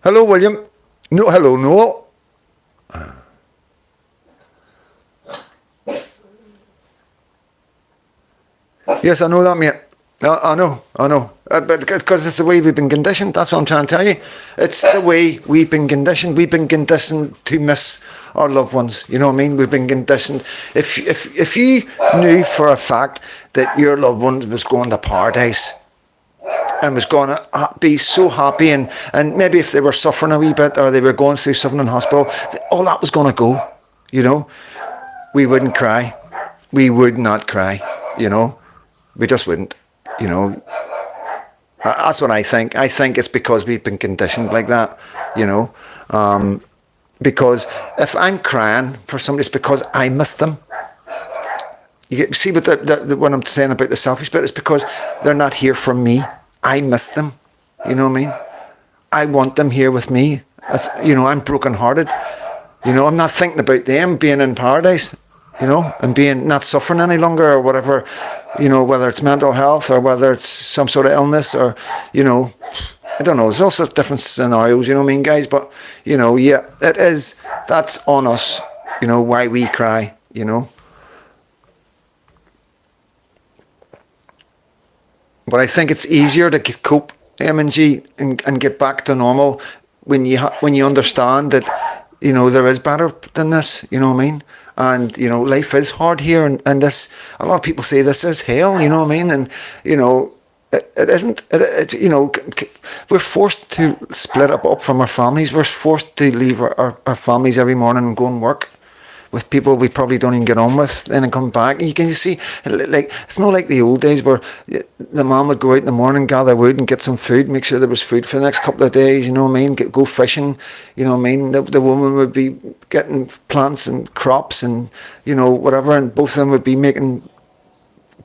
Hello, William. No, hello, Noel. Yes, I know that, mate. I know. But because it's the way we've been conditioned. That's what I'm trying to tell you. It's the way we've been conditioned. We've been conditioned to miss our loved ones. You know what I mean? We've been conditioned. If you knew for a fact that your loved one was going to paradise and was going to be so happy, and maybe if they were suffering a wee bit or they were going through something in hospital, all that was going to go. You know, we wouldn't cry. We would not cry. You know. We just wouldn't, you know. That's what I think. I think it's because we've been conditioned like that, you know. Because if I'm crying for somebody, it's because I miss them. You see what what I'm saying about the selfish bit? It's because they're not here for me. I miss them. You know what I mean? I want them here with me. You know, I'm brokenhearted. You know, I'm not thinking about them being in paradise. You know, and being not suffering any longer or whatever, you know, whether it's mental health or whether it's some sort of illness or, you know, I don't know. There's also different scenarios, you know what I mean, guys? But, you know, yeah, that's on us, you know, why we cry, you know. But I think it's easier to cope, M&G, and get back to normal when you understand that, you know, there is better than this, you know what I mean? And, you know, life is hard here, and this, a lot of people say this is hell, you know what I mean? And, you know, it isn't, you know, we're forced to split up from our families. We're forced to leave our families every morning and go and work with people we probably don't even get on with, and come back. You can see, like, it's not like the old days where the mom would go out in the morning, gather wood and get some food, make sure there was food for the next couple of days, you know what I mean, go fishing, you know what I mean. The woman would be getting plants and crops and, you know, whatever, and both of them would be making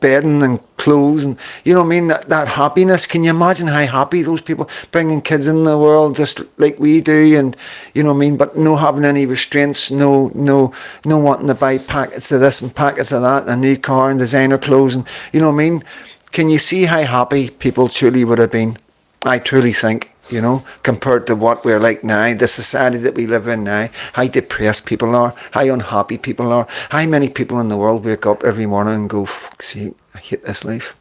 bedding and clothes, and you know what I mean, that happiness. Can you imagine how happy those people bringing kids in the world just like we do, and you know what I mean, but no having any restraints, no wanting to buy packets of this and packets of that, and a new car and designer clothes, and you know what I mean. Can you see how happy people truly would have been? I truly think, you know, compared to what we're like now, the society that we live in now, how depressed people are, how unhappy people are, how many people in the world wake up every morning and go, fuck sake, I hate this life.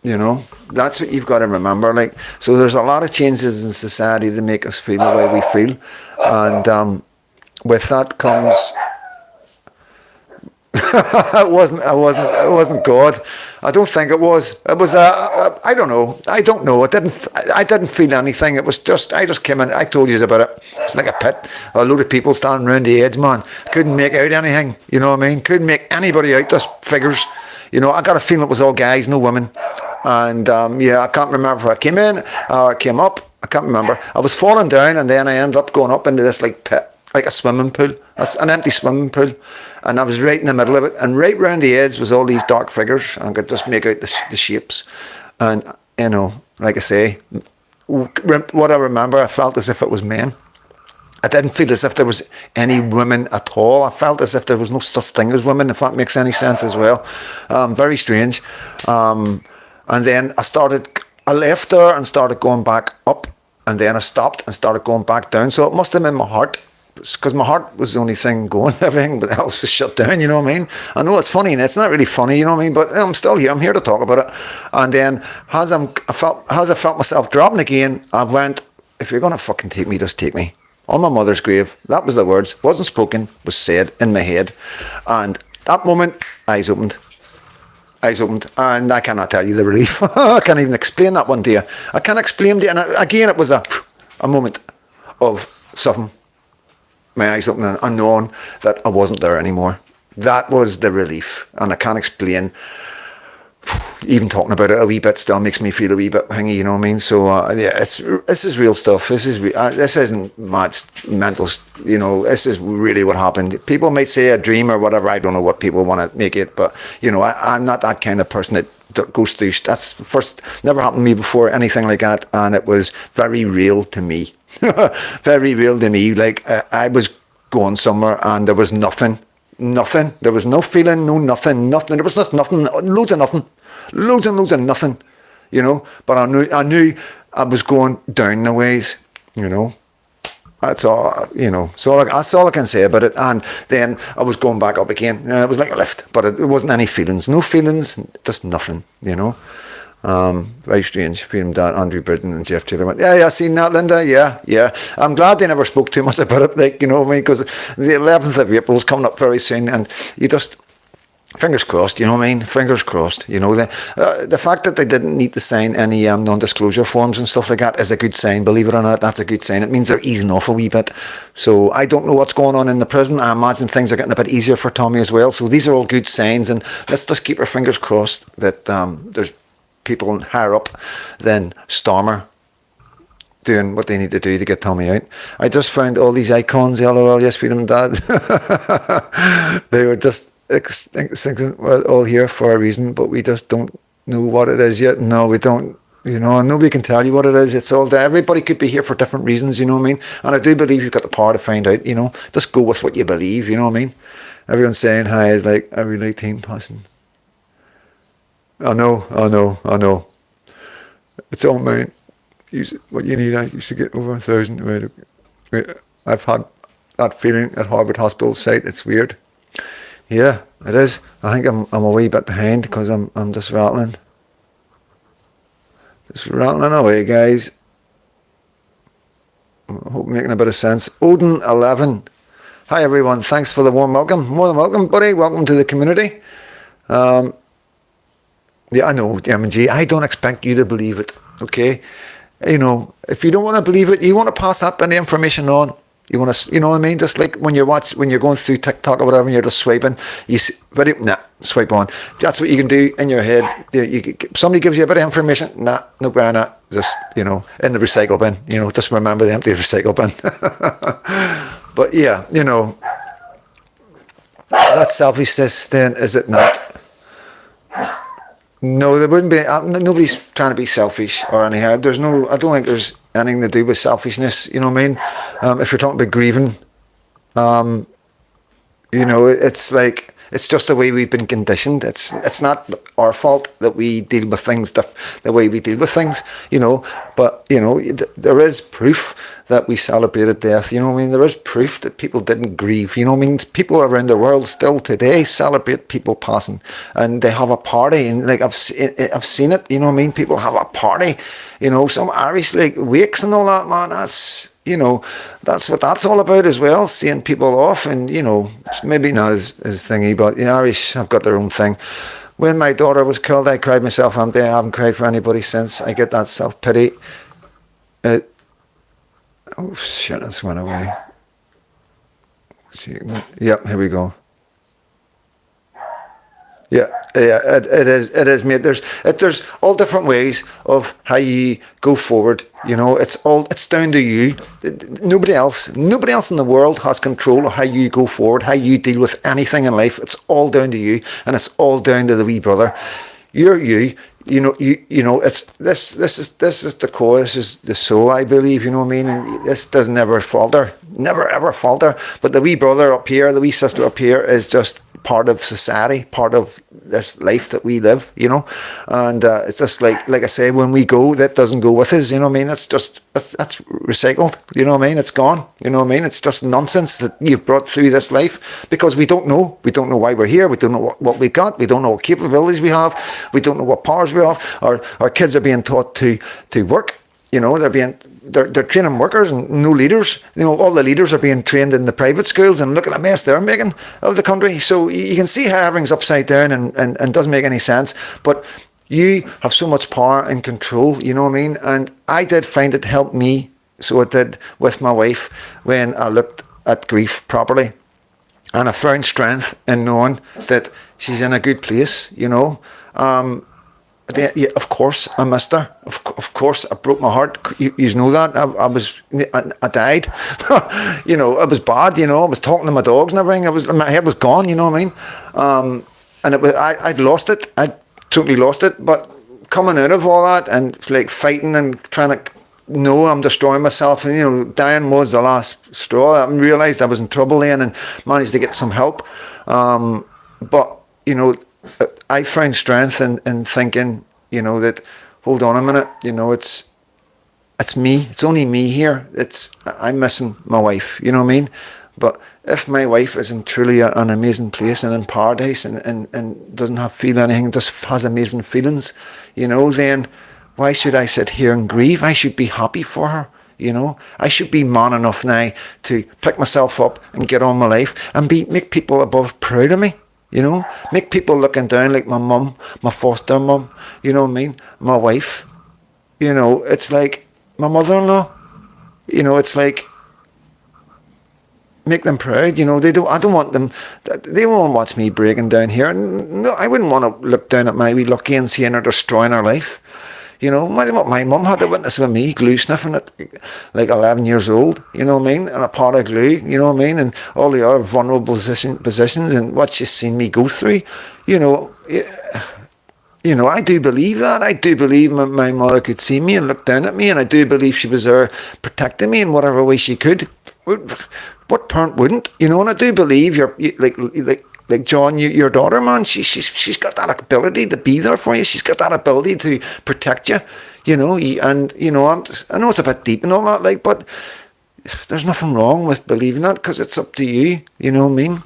You know, that's what you've got to remember. Like, so there's a lot of changes in society that make us feel the way we feel, and with that comes It wasn't God. I don't think it was. It was I don't know. I don't know. I didn't feel anything. It was just, I just came in. I told you about it. It's like a pit. A load of people standing around the edge, man. Couldn't make out anything. You know what I mean? Couldn't make anybody out. Just figures. You know, I got a feeling it was all guys, no women. And I can't remember if I came in or I came up. I can't remember. I was falling down, and then I ended up going up into this like pit, like a swimming pool, an empty swimming pool. And I was right in the middle of it. And right round the edge was all these dark figures. And I could just make out the shapes. And, you know, like I say, what I remember, I felt as if it was men. I didn't feel as if there was any women at all. I felt as if there was no such thing as women, if that makes any sense as well. Very strange. And then I left there and started going back up. And then I stopped and started going back down. So it must have been my heart, because my heart was the only thing going. Everything else was shut down, you know what I mean? I know it's funny, and it's not really funny, you know what I mean? But I'm still here. I'm here to talk about it. And then as I felt myself dropping again, I went, if you're going to fucking take me, just take me. On my mother's grave. That was the words. Wasn't spoken, was said in my head. And that moment, eyes opened. And I cannot tell you the relief. I can't even explain that one to you. I can't explain to you. And again, it was a moment of something. My eyes open and knowing that I wasn't there anymore. That was the relief. And I can't explain. Even talking about it a wee bit still makes me feel a wee bit hangy, you know what I mean? So this is real stuff. This isn't mad mental, you know. This is really what happened. People might say a dream or whatever. I don't know what people want to make it, but you know, I'm not that kind of person that goes through. That's first never happened to me before, anything like that, and it was very real to me. Very real to me. Like I was going somewhere and there was nothing. Nothing. There was no feeling, no nothing. There was just nothing. Loads of nothing. Loads and loads of nothing. You know. But I knew I was going down the ways. You know. That's all. You know. So that's all I can say about it. And then I was going back up again. It was like a lift, but it wasn't any feelings. No feelings. Just nothing. You know. Very strange. Freedomdad, Andrew Britton and Jeff Taylor went, yeah, seen that, Linda, yeah. I'm glad they never spoke too much about it, like, you know what I mean, because the 11th of April is coming up very soon, and you just, fingers crossed, you know what I mean, fingers crossed, you know, the fact that they didn't need to sign any non-disclosure forms and stuff like that is a good sign, believe it or not. That's a good sign. It means they're easing off a wee bit. So I don't know what's going on in the prison. I imagine things are getting a bit easier for Tommy as well, so these are all good signs, and let's just keep our fingers crossed that there's people higher up than Stormer doing what they need to do to get Tommy out. I just found all these icons, LOL, yes, Freedomdad. They were just we're all here for a reason, but we just don't know what it is yet. No, we don't. You know, and nobody can tell you what it is. It's all there. Everybody could be here for different reasons, you know what I mean? And I do believe you've got the power to find out, you know. Just go with what you believe, you know what I mean? Everyone's saying hi is like every like team passing. I know. It's all mine. What you need, I used to get over 1,000. Wait, I've had that feeling at Harvard Hospital site. It's weird. Yeah, it is. I think I'm a wee bit behind because I'm just rattling. Just rattling away, guys. I hope I'm making a bit of sense. Odin11. Hi, everyone. Thanks for the warm welcome. More than welcome, buddy. Welcome to the community. Yeah, I know, M&G. I don't expect you to believe it, okay? You know, if you don't want to believe it, you want to pass that bit of information on. You want to, you know what I mean? Just like when you're going through TikTok or whatever, and you're just swiping, swipe on. That's what you can do in your head. Somebody gives you a bit of information, no brainer, just, you know, in the recycle bin. You know, just remember the empty recycle bin. But yeah, you know, that's selfishness then, is it not? No, there wouldn't be. Nobody's trying to be selfish or anything. I don't think there's anything to do with selfishness. You know what I mean? If you're talking about grieving, you know, it's like it's just the way we've been conditioned. It's not our fault that we deal with things the way we deal with things. You know, but you know, there is proof that we celebrated death. You know what I mean? There is proof that people didn't grieve. You know what I mean? People around the world still today celebrate people passing, and they have a party. And like I've seen it. You know what I mean? People have a party. You know, some Irish like wakes and all that. Man, that's you know, that's what that's all about as well, seeing people off. And, you know, maybe not as thingy, but the Irish have got their own thing. When my daughter was killed, I cried myself empty. I haven't cried for anybody since. I get that self-pity. Oh, shit, it's went away. Yep, here we go. Yeah, it is, mate. There's all different ways of how you go forward. You know, it's down to you. Nobody else in the world has control of how you go forward, how you deal with anything in life. It's all down to you, and it's all down to the wee brother. You're you. You know. It's this is the core. This is the soul, I believe. You know what I mean? And this doesn't ever falter. Never ever falter. But the wee brother up here, the wee sister up here, is just part of society, part of this life that we live, you know. And it's just like I say, when we go, that doesn't go with us, you know what I mean. It's just that's recycled, you know what I mean. It's gone, you know what I mean. It's just nonsense that you've brought through this life, because we don't know why we're here. We don't know what we got. We don't know what capabilities we have. We don't know what powers we have. Our kids are being taught to work, you know. They're training workers and no leaders. You know, all the leaders are being trained in the private schools, and look at the mess they're making of the country. So you can see how everything's upside down and doesn't make any sense. But you have so much power and control, you know what I mean? And I did find it helped me, so it did, with my wife, when I looked at grief properly. And I found strength in knowing that she's in a good place, you know. Yeah, of course, I missed her. Of course, I broke my heart. You know that. I died. You know, it was bad. You know, I was talking to my dogs and everything. My head was gone. You know what I mean? And it was. I'd lost it. I totally lost it. But coming out of all that and like fighting and trying to, no, I'm destroying myself. And, you know, dying was the last straw. I realised I was in trouble then and managed to get some help. But, you know, I found strength in thinking, you know, that, hold on a minute, you know, it's me. It's only me here. I'm missing my wife, you know what I mean? But if my wife is in truly an amazing place and in paradise and doesn't have feel anything, just has amazing feelings, you know, then why should I sit here and grieve? I should be happy for her, you know. I should be man enough now to pick myself up and get on my life and make people above proud of me. You know, make people looking down, like my mum, my foster mum, you know what I mean? My wife, you know, it's like my mother-in-law, you know, it's like, make them proud, you know. I don't want them, they won't watch me breaking down here. No, I wouldn't want to look down at my wee Lucky and seeing her destroying her life. You know, my mum had to witness with me, glue sniffing at like 11 years old, you know what I mean, and a pot of glue, you know what I mean, and all the other vulnerable positions and what she's seen me go through, you know. You know, I do believe that. I do believe my mother could see me and look down at me, and I do believe she was there protecting me in whatever way she could. What parent wouldn't? You know, and I do believe like John, your daughter, man, she's got that ability to be there for you. She's got that ability to protect you, you know. And, you know, I know it's a bit deep and all that, like, but there's nothing wrong with believing that, because it's up to you, you know what I mean?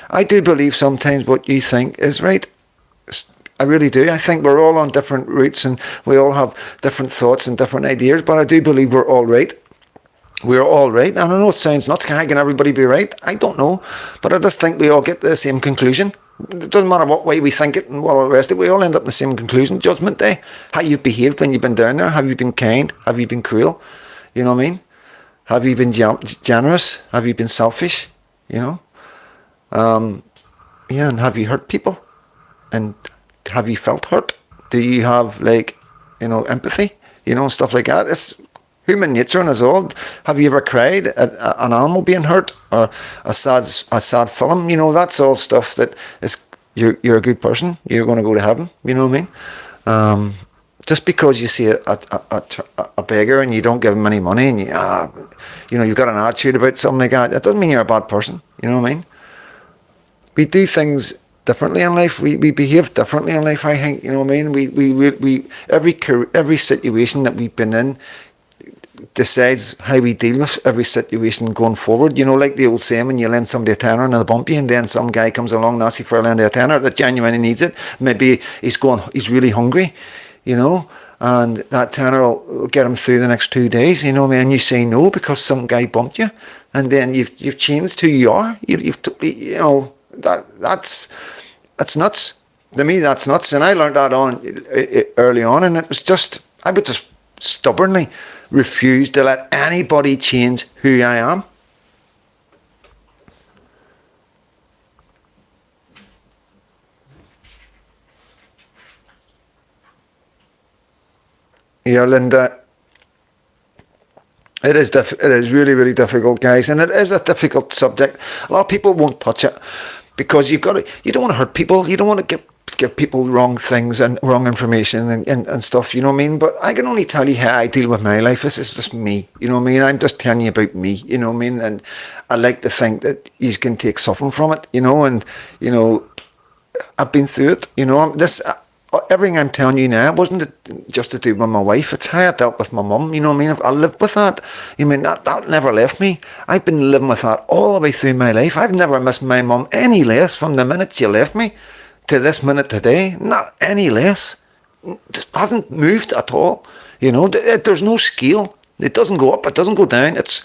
I do believe sometimes what you think is right. I really do. I think we're all on different routes and we all have different thoughts and different ideas, but I do believe we're all right. We're all right. And I know it sounds nuts. Can everybody be right? I don't know. But I just think we all get to the same conclusion. It doesn't matter what way we think it and all the rest of it. We all end up in the same conclusion. Judgment Day. How you've behaved when you've been down there. Have you been kind? Have you been cruel? You know what I mean? Have you been generous? Have you been selfish? You know? Yeah, and have you hurt people? And have you felt hurt? Do you have, like, you know, empathy? You know, stuff like that. It's human nature in us all. Have you ever cried at an animal being hurt, or a sad film? You know, that's all stuff that is, you're a good person, you're going to go to heaven. You know what I mean? Just because you see a beggar and you don't give him any money, and you know, you've got an attitude about something like that, that doesn't mean you're a bad person. You know what I mean? We do things differently in life. We behave differently in life, I think. You know what I mean? We every situation that we've been in decides how we deal with every situation going forward. You know, like the old saying, when you lend somebody a tenner and they'll bump you, and then some guy comes along and asks you for a lend a tenner that genuinely needs it. Maybe he's really hungry, you know. and that tenner will get them through the next 2 days, you know what I mean? And you say no because some guy bumped you, and then you've changed who you are. You've totally, you know, that's nuts. To me, that's nuts. And I learned that on early on, and it was just, I would just stubbornly refuse to let anybody change who I am. Yeah, Linda, it is really, really difficult, guys, and it is a difficult subject. A lot of people won't touch it because you don't want to hurt people. You don't want to give people wrong things and wrong information and stuff, you know what I mean? But I can only tell you how I deal with my life. This is just me, you know what I mean? I'm just telling you about me, you know what I mean? And I like to think that you can take something from it, you know, and, you know, I've been through it, you know. Everything I'm telling you now wasn't just to do with my wife. It's how I dealt with my mum, you know what I mean? I lived with that. You mean, that never left me. I've been living with that all the way through my life. I've never missed my mum any less from the minute she left me to this minute today. Not any less. It hasn't moved at all. You know, there's no scale. It doesn't go up, it doesn't go down. It's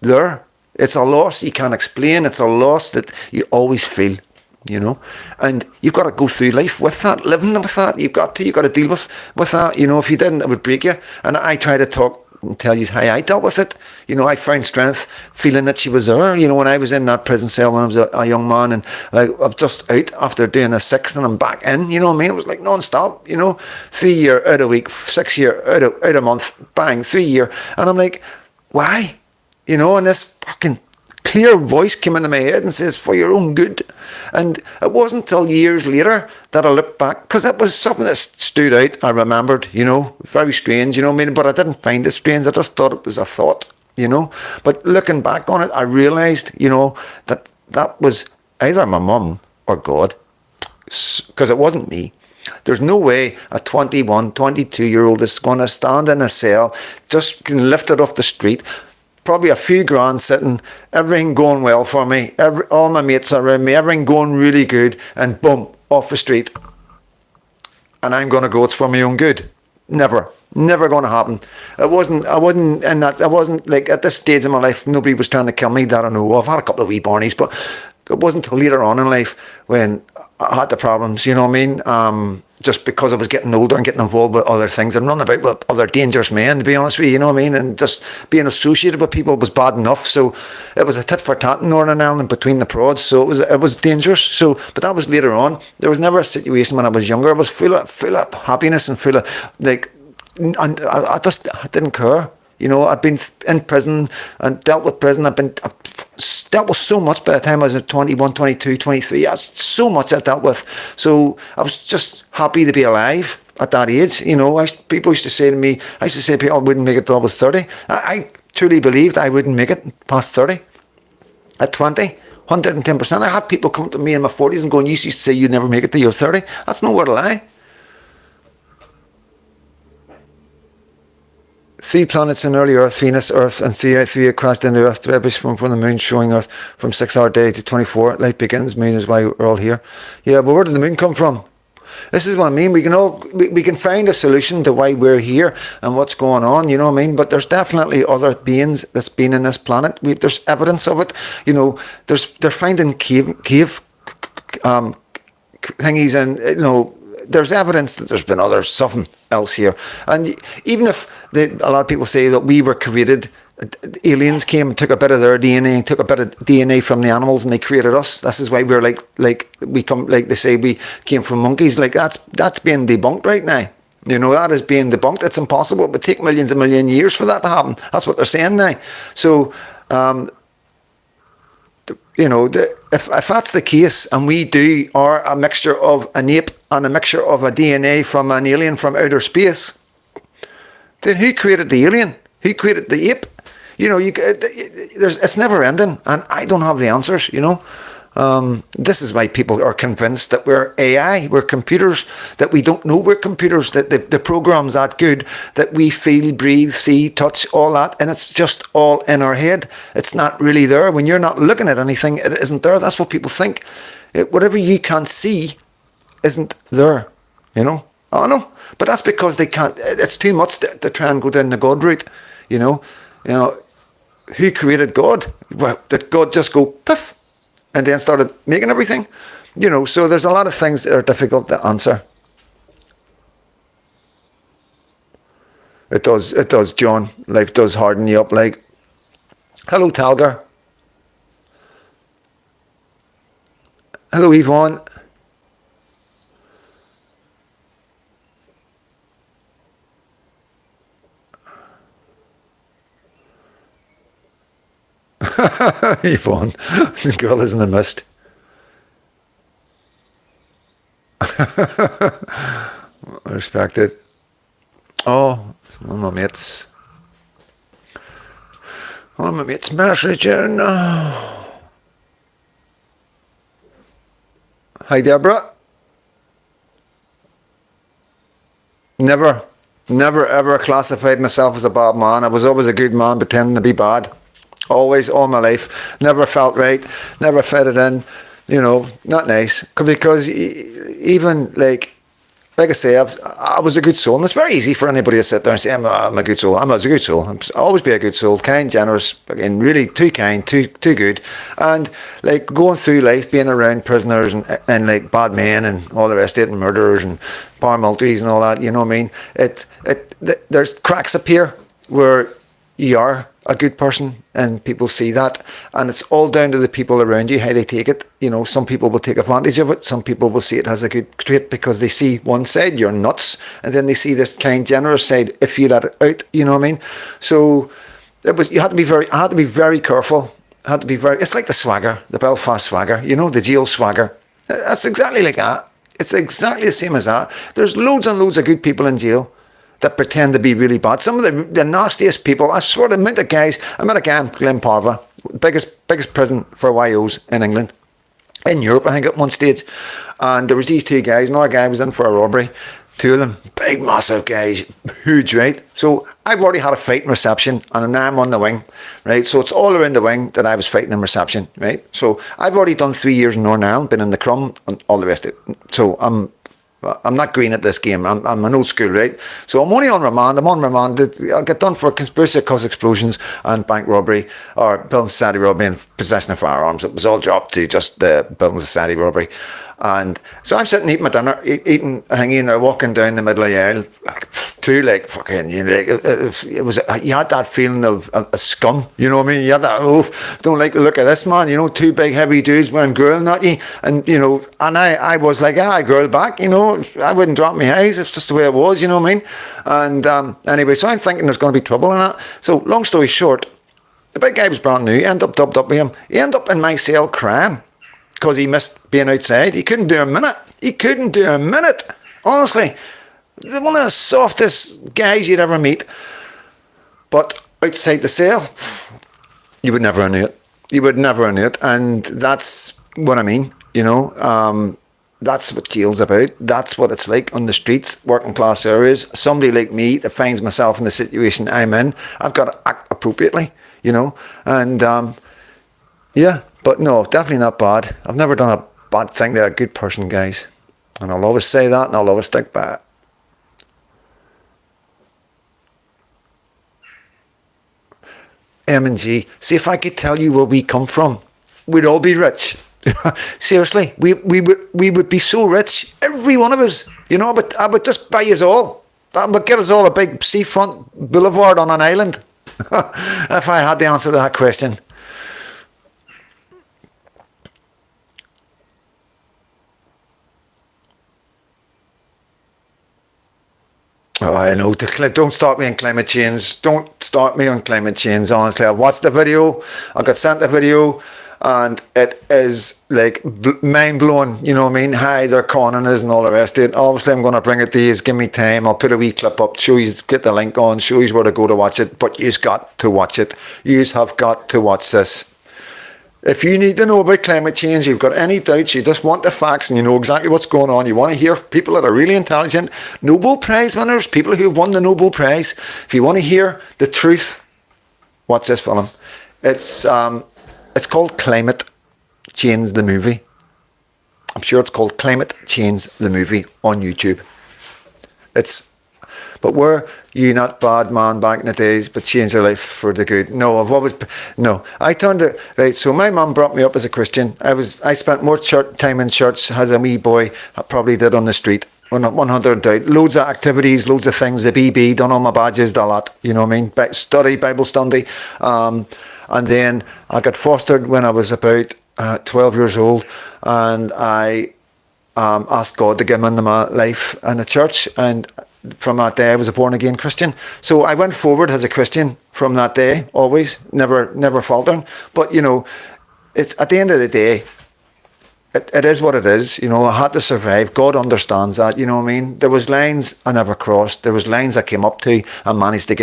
there. It's a loss you can't explain. It's a loss that you always feel. You know, and you've got to go through life with that, living with that. You've got to deal with that. You know, if you didn't, it would break you. And I try to talk and tell you how I dealt with it. You know, I found strength feeling that she was there. You know, when I was in that prison cell when I was a young man, and like I'm just out after doing a 6 and I'm back in. You know what I mean? It was like non-stop. You know, 3 year out a week, 6 year out a month, bang, 3 year, and I'm like, why? You know, and this fucking clear voice came into my head and says, for your own good. And it wasn't until years later that I looked back, because it was something that stood out. I remembered, you know, very strange, you know what I mean? But I didn't find it strange. I just thought it was a thought, you know. But looking back on it, I realised, you know, that was either my mum or God, because it wasn't me. There's no way a 21, 22-year-old is going to stand in a cell, just lifted off the street, probably a few grand sitting, everything going well for me, all my mates are around me, everything going really good, and boom, off the street. And I'm going to go, it's for my own good. Never going to happen. I wasn't like, at this stage in my life, nobody was trying to kill me that I know of. I've had a couple of wee barneys, but it wasn't until later on in life when I had the problems, you know what I mean? Just because I was getting older and getting involved with other things and running about with other dangerous men, to be honest with you, you know what I mean? And just being associated with people was bad enough. So it was a tit for tat in Northern Ireland between the prods. So it was dangerous. So, but that was later on. There was never a situation when I was younger. I was full of happiness and full of like, and I didn't care. You know, I'd been in prison and dealt with prison. I've dealt with so much by the time I was 21, 22, 23. So much I dealt with. So I was just happy to be alive at that age. You know, people used to say to me, I used to say people wouldn't make it till I was 30. I truly believed I wouldn't make it past 30. At 20, 110%. I had people come to me in my 40s and going, you used to say you'd never make it till you're 30. That's no word of lie. 3 planets in early Earth, Venus, Earth, and 3 crashed into Earth, debris from the moon showing Earth from 6-hour day to 24. Light begins, moon is why we're all here. Yeah, but where did the moon come from? This is what I mean. We can find a solution to why we're here and what's going on, you know what I mean? But there's definitely other beings that's been in this planet. There's evidence of it. You know, they're finding cave thingies, and you know, there's evidence that there's been something else here. And even if a lot of people say that we were created, aliens came and took a bit of their DNA and took a bit of DNA from the animals and they created us. This is why we're like we come, like they say we came from monkeys. Like that's being debunked right now. You know, that is being debunked. It's impossible. It would take millions and million years for that to happen. That's what they're saying now. So, you know, if that's the case, and we are a mixture of an ape and a mixture of a DNA from an alien from outer space, then who created the alien? Who created the ape? You know, it's never ending, and I don't have the answers, you know. This is why people are convinced that we're AI, we're computers, that we don't know we're computers, that the program's that good, that we feel, breathe, see, touch, all that, and it's just all in our head. It's not really there. When you're not looking at anything, it isn't there. That's what people think. Whatever you can't see isn't there, you know. I know, but that's because they can't. It's too much to try and go down the God route. You know, who created God? Well, did God just go poof and then started making everything? So there's a lot of things that are difficult to answer. It does, John. Life does harden you up. Like, hello, Talgar. Hello, Yvonne. Yvonne, the girl is in the mist. I respect it. Oh, it's one of my mates. One of my mates messaging. Hi, Deborah. Never ever classified myself as a bad man. I was always a good man pretending to be bad. Always, all my life. Never felt right. Never fitted in. Not nice. Because even like I say, I was a good soul. And it's very easy for anybody to sit there and say, I'm a good soul. I was a good soul. I'll always be a good soul. Kind, generous, and really too kind, too good. And like going through life, being around prisoners and like bad men and all the rest of it, and murderers and paramilitaries and all that, you know what I mean? There's cracks appear where you are a good person and people see that, and it's all down to the people around you, how they take it. Some people will take advantage of it, some people will see it as a good trait because they see one side, you're nuts, and then they see this kind, generous side if you let it out, you know what I mean? So I had to be very careful. It's like the swagger, the Belfast swagger, the jail swagger. That's exactly like that. It's exactly the same as that. There's loads and loads of good people in jail that pretend to be really bad. Some of the nastiest people, I swear, I met a guy in Glenparva, biggest prison for YOs in England, in Europe, I think, at one stage. And there was these two guys. Another guy was in for a robbery. Two of them, big, massive guys, huge, right? So I've already had a fight in reception, and now I'm on the wing, right? So it's all around the wing that I was fighting in reception, right? So I've already done 3 years in Northern Ireland, been in the Crumb, and all the rest of it. So I'm not green at this game. I'm an old school, right? So I'm only on remand. I'll get done for conspiracy to cause explosions and bank robbery or building society robbery and possession of firearms. It was all dropped to just the building society robbery. And so I'm sitting eating my dinner, hanging there, walking down the middle of the aisle, like fucking, it was, you had that feeling of a scum, you know what I mean? You had that, don't like the look of this man, two big heavy dudes wearing girl at you, and and I was like, I girl back, I wouldn't drop my eyes, it's just the way it was, you know what I mean? And anyway, so I'm thinking there's going to be trouble in that. So long story short, the big guy was brand new, he ended up dubbed up with him, he ended up in my cell crying, because he missed being outside. He couldn't do a minute. Honestly, one of the softest guys you'd ever meet. But outside the cell, you would never know it. And that's what I mean, that's what jail's about. That's what it's like on the streets, working class areas. Somebody like me that finds myself in the situation I'm in, I've got to act appropriately, and yeah. But no, definitely not bad. I've never done a bad thing to a good person, guys. And I'll always say that, and I'll always stick by it. M&G, see, if I could tell you where we come from, we'd all be rich. Seriously, we would be so rich, every one of us. But I would just buy us all. That would get us all a big seafront boulevard on an island. If I had the answer to that question. Oh, I know. Don't start me on climate change. Don't start me on climate change, honestly. I've watched the video. I got sent the video. And it is like mind-blowing, you know what I mean? Hi, they're conning us and all the rest of it. Obviously, I'm going to bring it to you. Give me time. I'll put a wee clip up, show you, get the link on, show you where to go to watch it. But you've got to watch it. You have got to watch this. If you need to know about climate change, you've got any doubts, you just want the facts and you know exactly what's going on, you want to hear people that are really intelligent, Nobel Prize winners, people who've won the Nobel Prize. If you want to hear the truth, watch this film. It's called Climate Change the Movie. I'm sure it's called Climate Change the Movie on YouTube. But were you not bad man back in the days, but changed your life for the good? No, no. I turned to, right, so my mum brought me up as a Christian. I spent more time in church as a wee boy I probably did on the street. 100 doubt. Loads of activities, loads of things, the BB, done all my badges, the lot, you know what I mean? Bible study. And then I got fostered when I was about 12 years old, and I asked God to give me into my life in the church, and from that day I was a born again Christian. So I went forward as a Christian from that day, always, never faltering. But you know, it's at the end of the day, it is what it is. You know, I had to survive. God understands that, you know what I mean? There was lines I never crossed. There was lines I came up to and managed to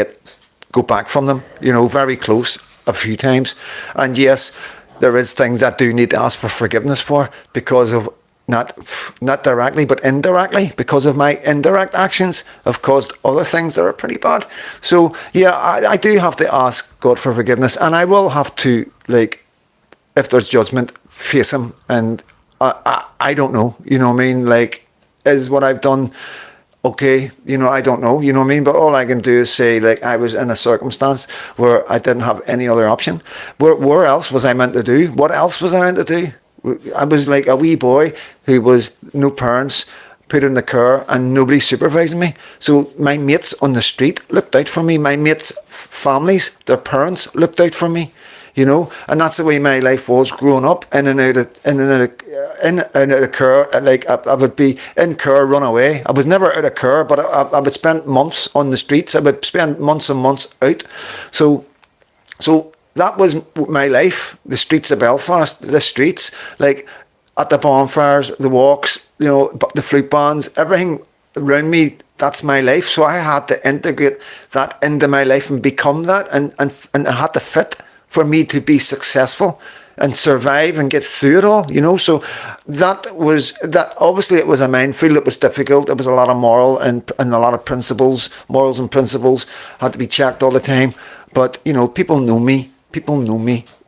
go back from them, you know, very close a few times. And yes, there is things I do need to ask for forgiveness for, because of not directly, but indirectly, because of my indirect actions have caused other things that are pretty bad. So yeah, I do have to ask God for forgiveness, and I will have to, like, if there's judgment, face him. And I don't know, you know what I mean? Like, is what I've done okay? You know, I don't know, you know what I mean? But all I can do is say, like, I was in a circumstance where I didn't have any other option. Where else was I meant to do? What else was I meant to do? I was like a wee boy who was no parents, put in the care, and nobody supervising me. So my mates on the street looked out for me. My mates' families, their parents looked out for me, you know. And that's the way my life was growing up, in and out of care. Like I would be in care, run away. I was never out of care, but I would spend months on the streets. I would spend months and months out. So that was my life, the streets of Belfast, the streets, like at the bonfires, the walks, you know, the flute bands, everything around me, that's my life. So I had to integrate that into my life and become that, and it had to fit for me to be successful and survive and get through it all, you know. So that obviously it was a minefield. It was difficult. It was a lot of morals and a lot of morals and principles had to be checked all the time. But, you know, people know me.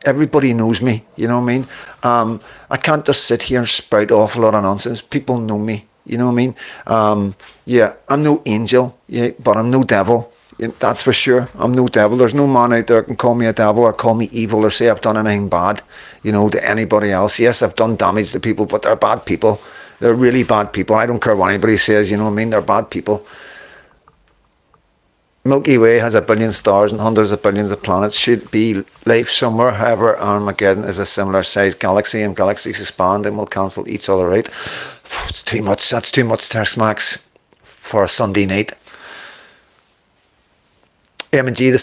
Everybody knows me, you know what I mean? I can't just sit here and spout off a lot of nonsense. People know me, you know what I mean? Yeah, I'm no angel, yeah, but I'm no devil. That's for sure. I'm no devil. There's no man out there can call me a devil or call me evil or say I've done anything bad, you know, to anybody else. Yes, I've done damage to people, but they're bad people. They're really bad people. I don't care what anybody says, you know what I mean? They're bad people. Milky Way has 1 billion stars and hundreds of billions of planets. Should be life somewhere. However, Armageddon is a similar sized galaxy, and galaxies expand and will cancel each other out. It's too much. That's too much Tex-Mex for a Sunday night. M&G, the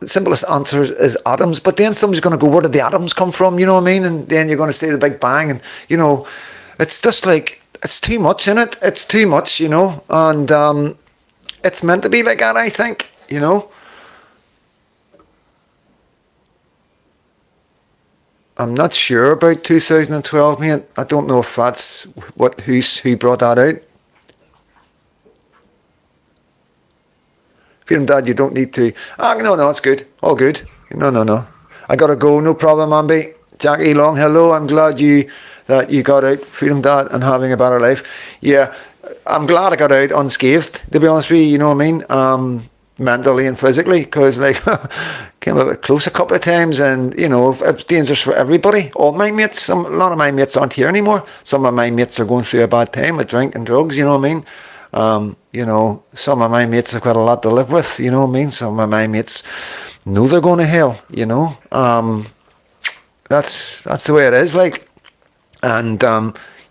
simplest answer is atoms. But then somebody's going to go, where did the atoms come from? You know what I mean? And then you're going to say the Big Bang. And, you know, it's just like, it's too much in it. It's too much, you know. And it's meant to be like that, I think, you know. I'm not sure about 2012, mate. I don't know if that's who brought that out. Freedom Dad, you don't need to. No, it's good. All good. No. I gotta go. No problem, Ambi. Jackie Long, hello. I'm glad that you got out, Freedom Dad, and having a better life. Yeah, I'm glad I got out unscathed, to be honest with you, you know what I mean? Mentally and physically, because like came a bit close a couple of times, and you know, it's dangerous for everybody. All my mates, a lot of my mates aren't here anymore. Some of my mates are going through a bad time with drink and drugs, you know what I mean? You know, some of my mates have got a lot to live with, you know what I mean? Some of my mates know they're going to hell, you know. That's the way it is, like. And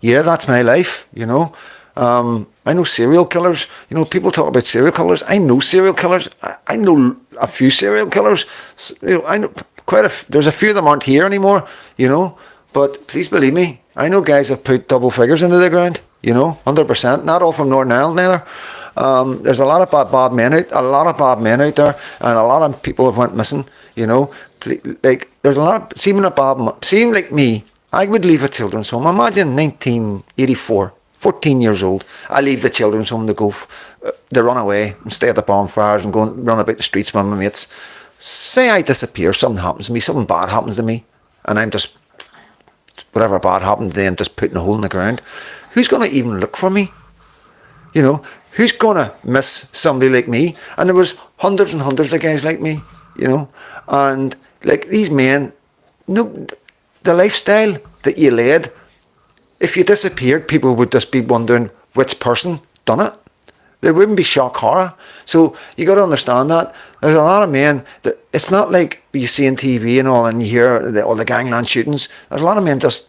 yeah, that's my life, you know. I know serial killers. You know, people talk about serial killers. I know serial killers. I know a few serial killers. You know, I know there's a few of them aren't here anymore, you know. But please believe me, I know guys have put double figures into the ground, you know, 100%. Not all from Northern Ireland either. There's a lot of bad men out there, and a lot of people have went missing, you know. Like, there's a lot of, seem like me, I would leave a children's home. Imagine 1984. 14 years old, I leave the children's home to go, they run away and stay at the bonfires and go and run about the streets with my mates. Say I disappear, something happens to me, something bad happens to me, and I'm just, whatever bad happened then, just putting a hole in the ground. Who's going to even look for me? You know, who's gonna miss somebody like me? And there was hundreds and hundreds of guys like me, you know, and like these men, no, the lifestyle that you led, if you disappeared, people would just be wondering which person done it. There wouldn't be shock horror. So you got to understand that there's a lot of men that it's not like you see on TV and all, and you hear all the gangland shootings. There's a lot of men just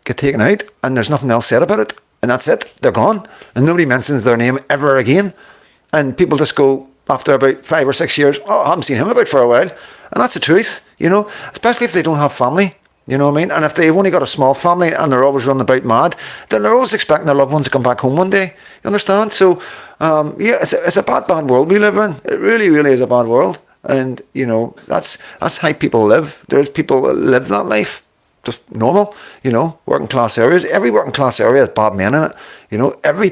get taken out, and there's nothing else said about it, and that's it. They're gone, and nobody mentions their name ever again. And people just go after about 5 or 6 years. Oh, I haven't seen him about for a while, and that's the truth, you know. Especially if they don't have family. You know what I mean? And if they've only got a small family and they're always running about mad, then they're always expecting their loved ones to come back home one day. You understand? So, yeah, it's a bad world we live in. It really, really is a bad world. And, you know, that's how people live. There's people that live that life. Just normal, you know, working class areas. Every working class area has bad men in it. You know, every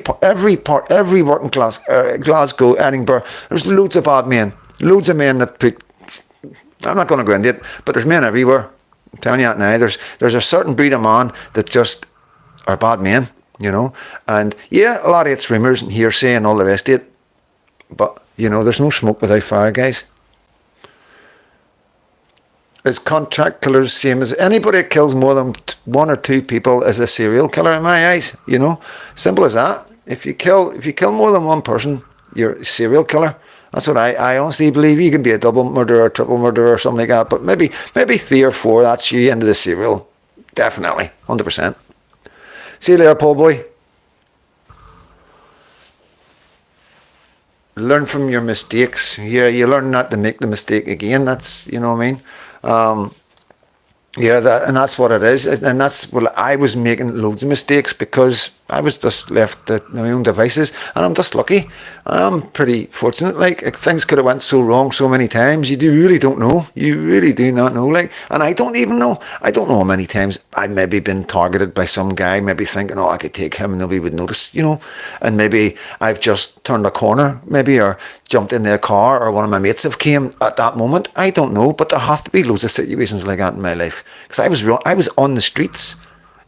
working class, Glasgow, Edinburgh, there's loads of bad men. Loads of men that put, I'm not going to go into it, but there's men everywhere. I'm telling you that now. There's a certain breed of man that just are bad men, you know. And yeah, a lot of it's rumours and hearsay and all the rest of it. But, you know, there's no smoke without fire, guys. Is contract killers same as anybody that kills more than 1 or 2 people is a serial killer in my eyes, you know. Simple as that. If you kill more than one person, you're a serial killer. That's what I honestly believe. You can be a double murderer, triple murderer, or something like that. But maybe 3 or 4, that's you into the serial. Definitely, 100%. See you later, Paul boy. Learn from your mistakes. Yeah, you learn not to make the mistake again. That's, you know what I mean? Yeah, and that's what it is. And that's, well, I was making loads of mistakes because I was just left to my own devices, and I'm just lucky. I'm pretty fortunate. Like, things could have went so wrong so many times. You really don't know. You really do not know. Like, and I don't even know. I don't know how many times I've maybe been targeted by some guy, maybe thinking, oh, I could take him and nobody would notice, you know. And maybe I've just turned a corner, maybe, or jumped in their car, or one of my mates have came at that moment. I don't know, but there has to be loads of situations like that in my life, because I was on the streets.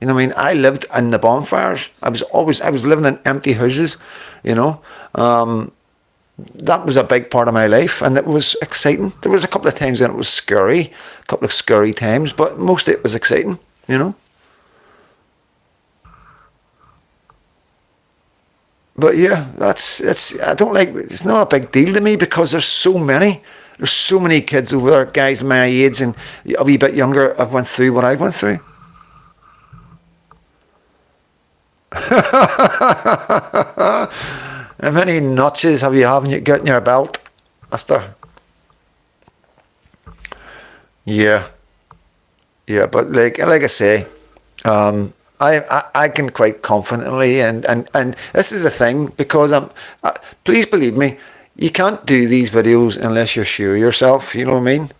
You know what I mean? I lived in the bonfires. I was living in empty houses, you know. That was a big part of my life, and it was exciting. There was a couple of times when it was scary, a couple of scary times, but most of it was exciting, you know. But yeah, it's not a big deal to me, because there's so many kids over there, guys my age and a wee bit younger, have went through what I went through. How many notches have you got in your belt, Mister? Yeah, yeah, but like I say, I can quite confidently, and this is the thing, because please believe me, you can't do these videos unless you're sure yourself. You know what I mean?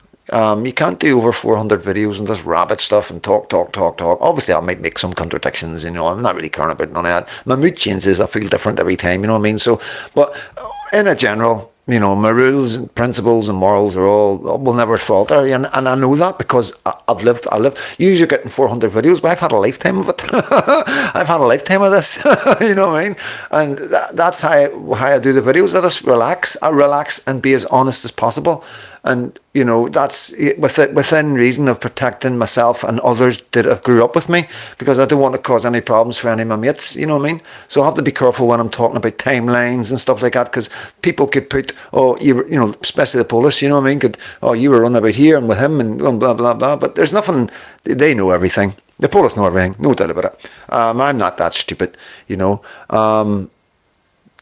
You can't do over 400 videos and just rabbit stuff and talk. Obviously, I might make some contradictions, you know. I'm not really caring about none of that. My mood changes. I feel different every time, you know what I mean? So, but in a general, you know, my rules and principles and morals will never falter. And I know that because I've lived. Usually getting 400 videos, but I've had a lifetime of it. I've had a lifetime of this, you know what I mean? And that's how I do the videos. I just relax. I relax and be as honest as possible. And, you know, that's within reason of protecting myself and others that have grew up with me, because I don't want to cause any problems for any of my mates, you know what I mean? So I have to be careful when I'm talking about timelines and stuff like that, because people could put, oh, you know, especially the police, you know what I mean, you were running about here and with him and blah, blah, blah. But there's nothing, they know everything. The police know everything, no doubt about it. I'm not that stupid, you know.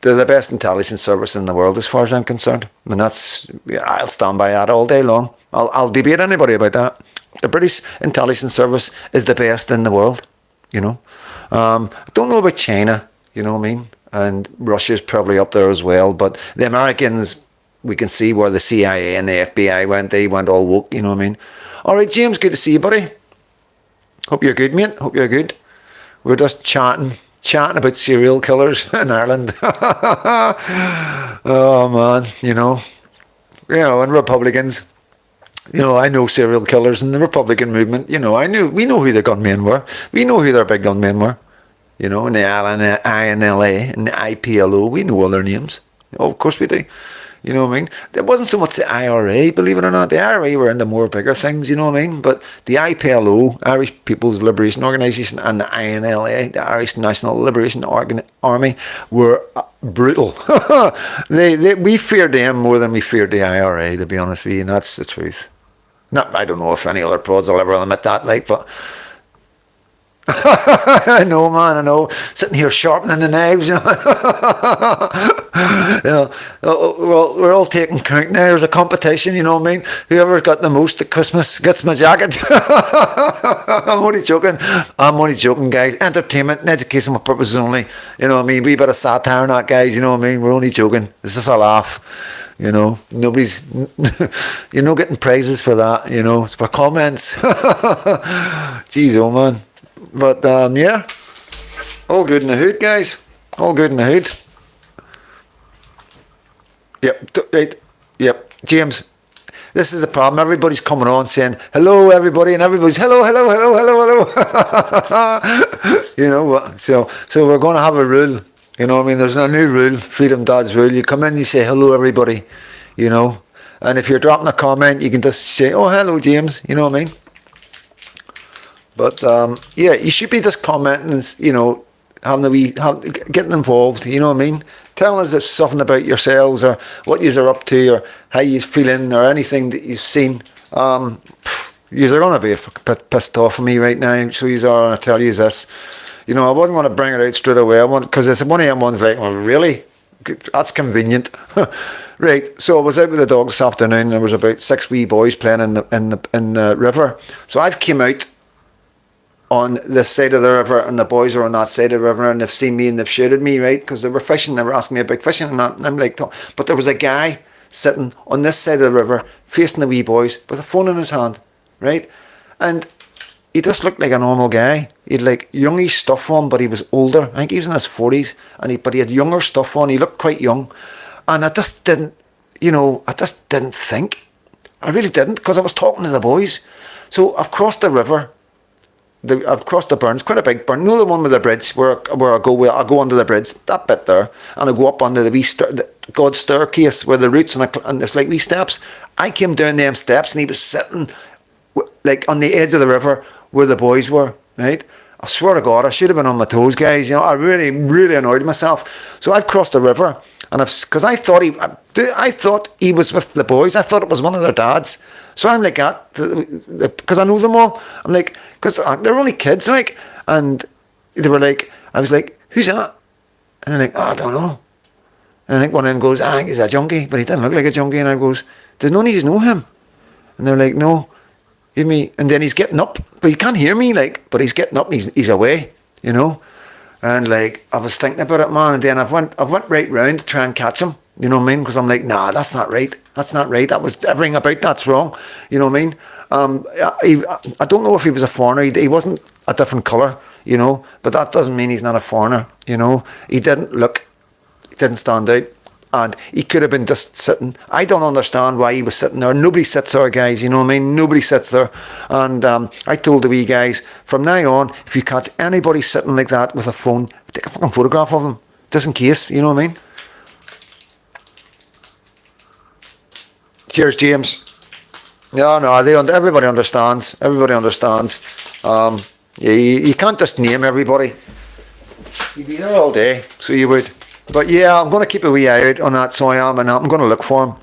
They're the best intelligence service in the world, as far as I'm concerned. And I'll stand by that all day long. I'll debate anybody about that. The British intelligence service is the best in the world, you know. I don't know about China, you know what I mean? And Russia's probably up there as well. But the Americans, we can see where the CIA and the FBI went. They went all woke, you know what I mean? All right, James, good to see you, buddy. Hope you're good, mate. Hope you're good. We're just chatting about serial killers in Ireland. Oh man, you know, and Republicans. You know, I know serial killers in the Republican movement. You know, we know who the gunmen were. We know who their big gunmen were. you know, and the INLA and the IPLO. We know all their names. Oh, of course we do. You know what I mean? It wasn't so much the IRA, believe it or not. The IRA were into more bigger things, you know what I mean? But the IPLO, Irish People's Liberation Organisation, and the INLA, the Irish National Liberation Army, were brutal. We feared them more than we feared the IRA, to be honest with you, and that's the truth. Not, I don't know if any other prods will ever admit that, like, but I know, man, I know. Sitting here sharpening the knives, you know. You know, well, we're all taking count now. There's a competition, you know what I mean? Whoever's got the most at Christmas gets my jacket. I'm only joking, guys. Entertainment and educational purposes only. You know what I mean? We bit of satire, not guys. You know what I mean? We're only joking. It's just a laugh. You know, nobody's, you're not getting prizes for that. You know, it's for comments. Jeez, oh man. But yeah, all good in the hood, guys. All good in the hood. Yep, right. Yep, James. This is the problem. Everybody's coming on saying hello, everybody, and everybody's hello. You know what? So we're going to have a rule. You know what I mean? There's a new rule, Freedom Dad's rule. You come in, you say hello, everybody. You know, and if you're dropping a comment, you can just say, oh, hello, James. You know what I mean? But yeah, you should be just commenting, and, you know, getting involved. You know what I mean? Telling us something about yourselves or what you are up to or how you're feeling or anything that you've seen. You're going to be a bit pissed off of me right now. So you are, and I tell you this. You know, I wasn't going to bring it out straight away. Because it's one of them ones like, well, really? That's convenient. Right, so I was out with the dog this afternoon, and there was about 6 wee boys playing in the river. So I've came out on this side of the river, and the boys are on that side of the river, and they've seen me and they've shouted me, right? Because they were fishing, they were asking me about fishing, and I'm like, but there was a guy sitting on this side of the river, facing the wee boys, with a phone in his hand, right? And he just looked like a normal guy. He had like youngish stuff on, but he was older. I think he was in his 40s, but he had younger stuff on. He looked quite young. And I just didn't, you know, I just didn't think. I really didn't, because I was talking to the boys. So I've crossed the river. I've crossed the burn. It's quite a big burn. You know the one with the bridge where I go under the bridge, that bit there, and I go up under the wee God's staircase where the roots and there's like wee steps. I came down them steps, and he was sitting like on the edge of the river where the boys were, right? I swear to God, I should have been on my toes, guys. You know, I really, really annoyed myself. So I've crossed the river, and because I thought he was with the boys. I thought it was one of their dads. So I'm like, because I know them all. I'm like, because they're only kids, like, and they were like, I was like, who's that? And I'm like, oh, I don't know. And I think one of them goes, I think he's a junkie, but he didn't look like a junkie. And I goes, does none of you know him? And they're like, no. Hear me? And then he's getting up, but he can't hear me, like, but he's getting up and he's away, you know. And like, I was thinking about it, man, and then I went right round to try and catch him, you know what I mean? Because I'm like, nah, that's not right. That's not right. That was everything about that's wrong, you know what I mean? I don't know if he was a foreigner. He wasn't a different colour, you know, but that doesn't mean he's not a foreigner, you know. He didn't stand out. And he could have been just sitting. I don't understand why he was sitting there. Nobody sits there, guys. You know what I mean? Nobody sits there. And I told the wee guys, from now on, if you catch anybody sitting like that with a phone, take a fucking photograph of them, just in case. You know what I mean? Cheers, James. No, everybody understands. Everybody understands. Yeah, you can't just name everybody. You'd be there all day, so you would. But yeah, I'm going to keep a wee eye out on that, so I am, and I'm going to look for him.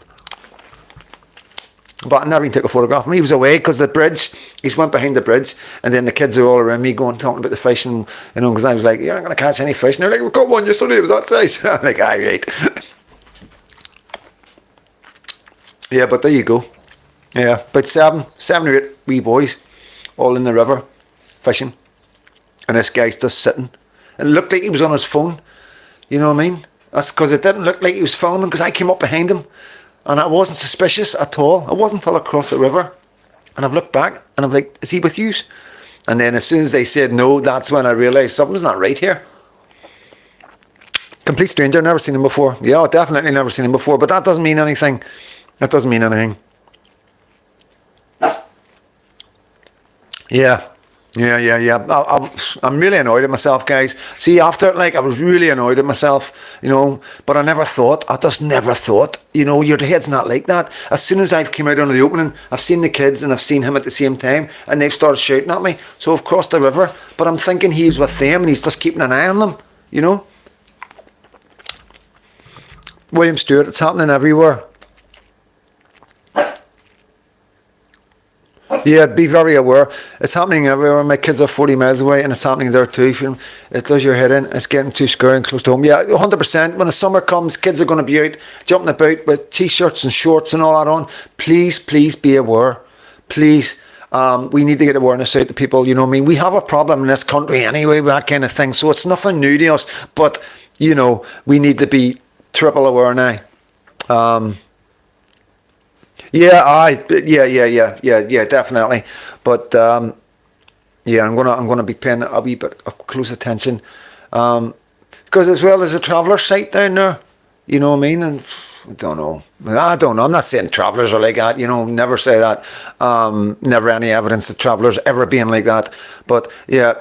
But I never even took a photograph of him. He was away because the bridge, he's went behind the bridge, and then the kids are all around me talking about the fish, and, you know, because I was like, you're not going to catch any fish. And they're like, we've got one yesterday, it was that size. I'm like, aye, right. Yeah, but there you go. Yeah, about seven or 8 wee boys, all in the river, fishing. And this guy's just sitting. And it looked like he was on his phone. You know what I mean? That's because it didn't look like he was filming, because I came up behind him and I wasn't suspicious at all. I wasn't until I crossed the river, and I've looked back and I'm like, is he with you? And then as soon as they said no, that's when I realised something's not right here. Complete stranger, never seen him before. Yeah, definitely never seen him before, but that doesn't mean anything. That doesn't mean anything. Yeah, I'm really annoyed at myself, guys. See, after, like, I was really annoyed at myself, you know, but I just never thought, you know, your head's not like that. As soon as I've came out on the opening, I've seen the kids and I've seen him at the same time, and they've started shouting at me. So I've crossed the river, but I'm thinking he's with them and he's just keeping an eye on them, you know. William Stewart, it's happening everywhere. Yeah, be very aware. It's happening everywhere. My kids are 40 miles away and it's happening there too. It does your head in. It's getting too scary and close to home. Yeah, 100%. When the summer comes, kids are going to be out jumping about with t-shirts and shorts and all that on. Please be aware. Please. We need to get awareness out to people. You know what I mean? We have a problem in this country anyway with that kind of thing. So it's nothing new to us. But, you know, we need to be triple aware now. Yeah, definitely. But yeah, I'm gonna be paying a wee bit of close attention, because as well as a traveller site down there, you know what I mean. And I don't know. I'm not saying travellers are like that. You know, never say that. Never any evidence of travellers ever being like that. But yeah,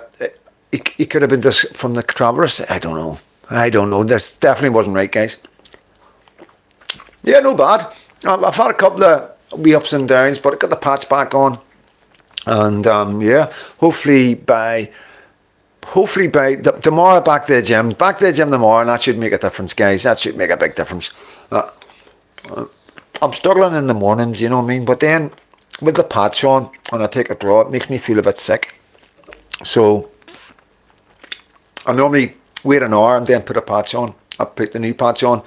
it could have been just from the travellers. I don't know. This definitely wasn't right, guys. Yeah, no bad. I've had a couple of wee ups and downs, but I got the patch back on, and yeah, hopefully by tomorrow back to the gym tomorrow, and that should make a difference, guys. That should make a big difference. I'm struggling in the mornings, you know what I mean, but then with the patch on and I take a draw, it makes me feel a bit sick. So I normally wait an hour and then put a patch on. I put the new patch on.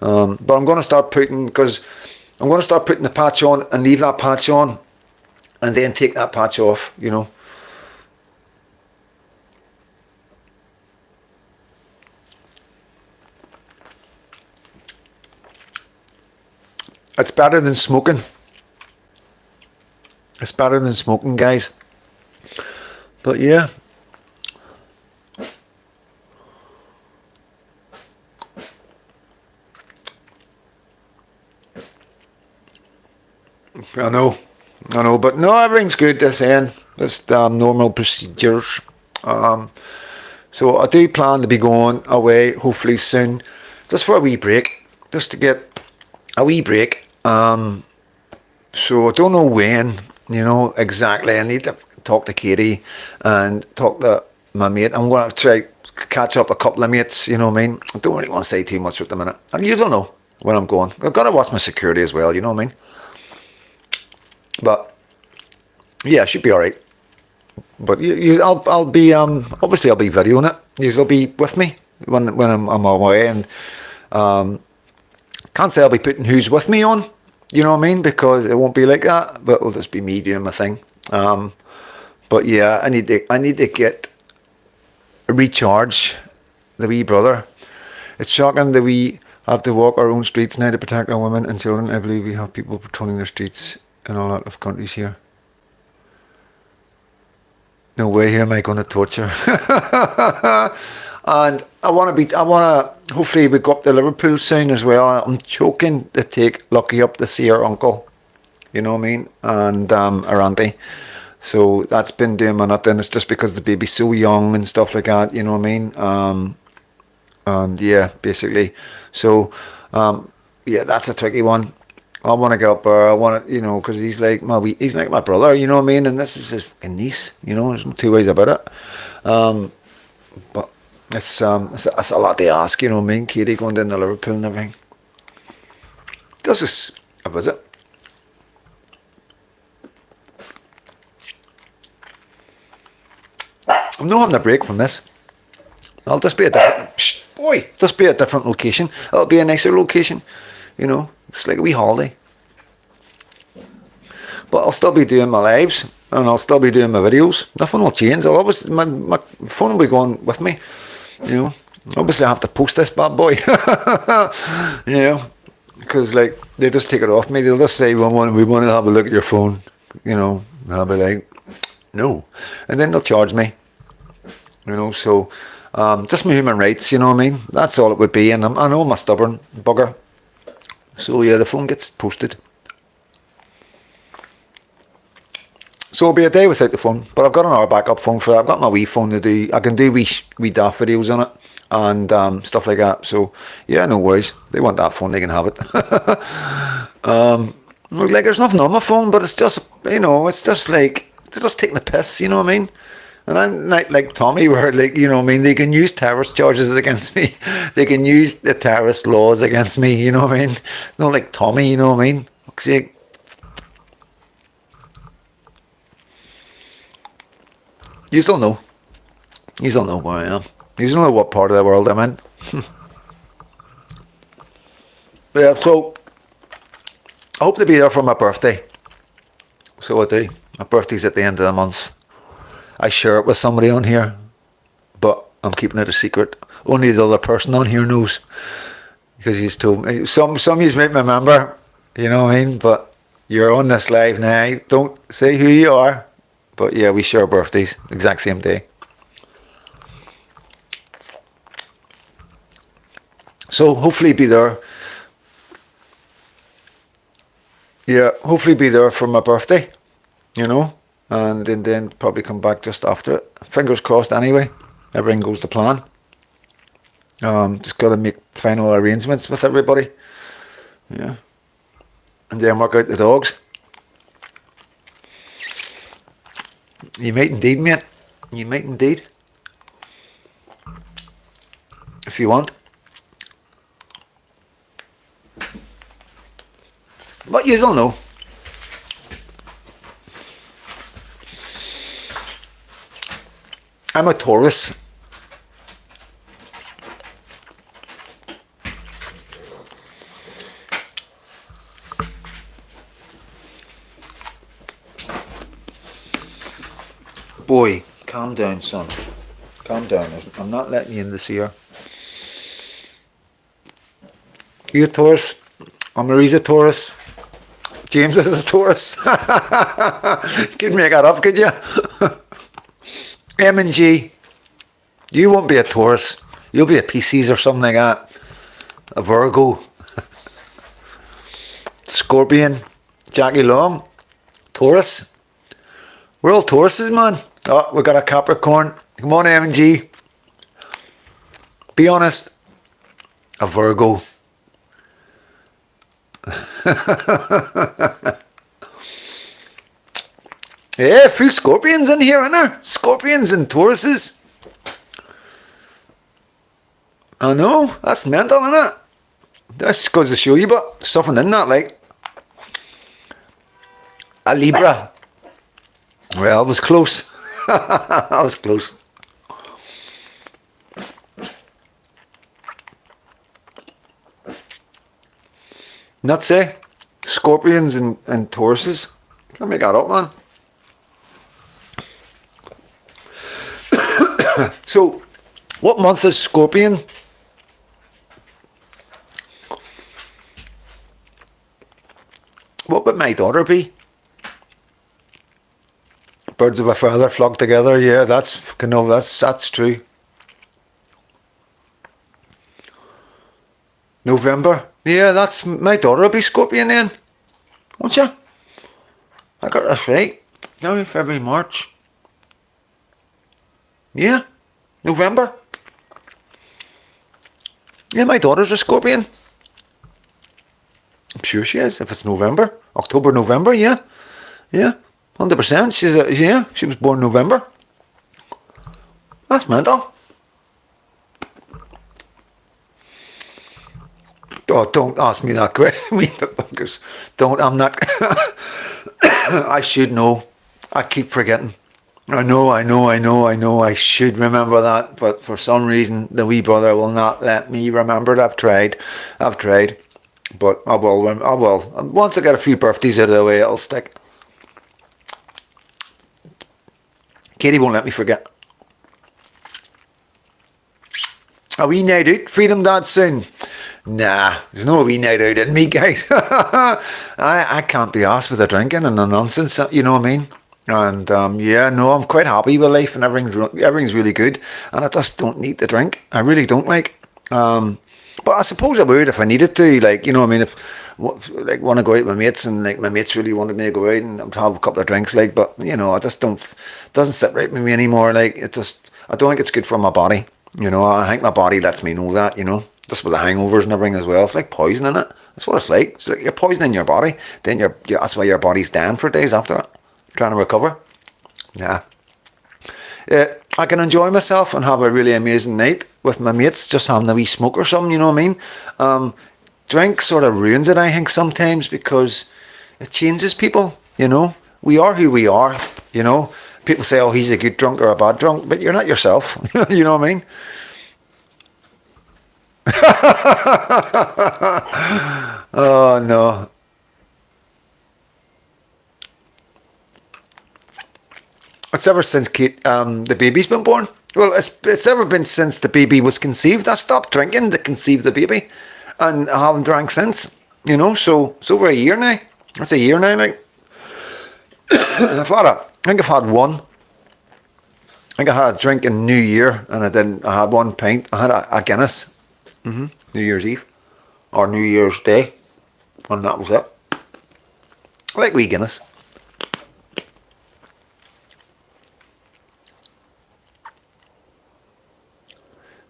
But I'm going to start putting the patch on and leave that patch on and then take that patch off, you know. It's better than smoking. It's better than smoking, guys. But yeah. I know, but no, everything's good this end. Just normal procedures. So I do plan to be going away hopefully soon, just for a wee break, just to get a wee break. So I don't know when, you know, exactly. I need to talk to Katie and talk to my mate. I'm going to try catch up a couple of mates, you know what I mean. I don't really want to say too much at the minute. And you don't know when I'm going. I've got to watch my security as well, you know what I mean. But yeah, should be all right. But I'll be obviously I'll be videoing it. You'll be with me when I'm away, and can't say I'll be putting who's with me on. You know what I mean? Because it won't be like that. But it'll just be me doing my thing. But yeah, I need to get a recharge. The wee brother. It's shocking that we have to walk our own streets now to protect our women and children. I believe we have people patrolling their streets in a lot of countries here. No way here am I going to torture. And I want to, hopefully we go up to Liverpool soon as well. I'm choking to take Lucky up to see her uncle, you know what I mean, and her auntie. So that's been doing my nothing. It's just because the baby's so young and stuff like that, you know what I mean. And yeah, basically. So yeah, that's a tricky one. I want to get up there. I want to, you know, because he's like my brother, you know what I mean. And this is his niece, you know. There's no two ways about it. But it's a lot to ask, you know what I mean. Katie going down to Liverpool and everything. This is a visit. I'm not having a break from this. I'll just be a different location. It'll be a nicer location, you know. It's like a wee holiday. But I'll still be doing my lives and I'll still be doing my videos. Nothing will change. I'll always, my phone will be going with me. You know, obviously I have to post this bad boy. You know, because like they just take it off me. They'll just say, we want to have a look at your phone. You know, and I'll be like, no. And then they'll charge me. You know, so just my human rights, you know what I mean? That's all it would be. And I know I'm a stubborn bugger. So yeah, the phone gets posted. So it'll be a day without the phone, but I've got another backup phone for that. I've got my wee phone to do. I can do wee daft videos on it and stuff like that. So yeah, no worries. They want that phone, they can have it. Like there's nothing on my phone, but it's just it's just like they're just taking the piss. You know what I mean? And I'm like Tommy, where like what I mean, they can use terrorist charges against me. They can use the terrorist laws against me. You know what I mean? It's not like Tommy. You know what I mean? See, you don't know. You don't know where I am. You don't know what part of the world I'm in. Yeah, so I hope to be there for my birthday. So I do. My birthday's at the end of the month. I share it with somebody on here, but I'm keeping it a secret. Only the other person on here knows, because he's told me. Some you might remember, you know what I mean? But you're on this live now. Don't say who you are. But yeah, we share birthdays, exact same day. So hopefully be there. Yeah, hopefully be there for my birthday, and then probably come back just after it. Fingers crossed anyway. Everything goes to plan. Just got to make final arrangements with everybody. Yeah. And then work out the dogs. You might indeed, mate. You might indeed. If you want. But you don't know. I'm a Taurus. Boy, calm down, son. Calm down. I'm not letting you in this here. You're a Taurus. Marie's a Taurus. James is a Taurus. Couldn't make that up, could you? M and G. You won't be a Taurus. You'll be a Pisces or something like that. A Virgo. Scorpion. Jackie Long. Taurus. We're all Tauruses, man. Oh, we got a Capricorn. Come on, M and G. Be honest. A Virgo. Yeah, a few Scorpions in here, aren't there? Scorpions and Tauruses. I know, that's mental, isn't it? That's goes to show you, but something in that, like. A Libra. Well, I was close. I was close. Nuts, eh? Scorpions and Tauruses. Can't make that up, man. So, what month is Scorpion? What would my daughter be? Birds of a feather flock together. Yeah, that's true. November. Yeah, that's my daughter will be Scorpion then. Won't you? I got that right. January, February, March. Yeah, November. Yeah, my daughter's a Scorpion. I'm sure she is. If it's November, October, November. Yeah, 100%. She was born November. That's mental. Oh, don't ask me that question. Don't. I'm not. I should know. I keep forgetting. I know. I should remember that, but for some reason, the wee brother will not let me remember it. I've tried, but I will. Once I get a few birthdays out of the way, it'll stick. Katie won't let me forget. A wee night out, Freedom Dad soon. Nah, there's no wee night out in me, guys. I can't be asked with the drinking and the nonsense, you know what I mean? And I'm quite happy with life and everything's really good. And I just don't need to drink. I really don't like. But I suppose I would if I needed to. Like, you know what I mean? If like want to go out with my mates and like my mates really wanted me to go out and have a couple of drinks, like, but you know, I just don't. Doesn't sit right with me anymore. Like, it just. I don't think it's good for my body. You know, I think my body lets me know that. You know, just with the hangovers and everything as well. It's like poison in it. That's what it's like. It's like you're poisoning your body. Then that's why your body's down for days after it, trying to recover. Yeah. I can enjoy myself and have a really amazing night with my mates, just having a wee smoke or something, you know what I mean? Drink sort of ruins it, I think, sometimes, because it changes people, you know? We are who we are, you know? People say, oh, he's a good drunk or a bad drunk, but you're not yourself, you know what I mean? Oh, no. It's ever since Kate, the baby's been born. Well, it's ever been since the baby was conceived. I stopped drinking to conceive the baby, and I haven't drank since. You know, so it's over a year now. That's a year now. Like, I think I've had one. I think I had a drink in New Year, and I didn't. I had one pint. I had a Guinness. New Year's Eve or New Year's Day, and that was it. I like wee Guinness.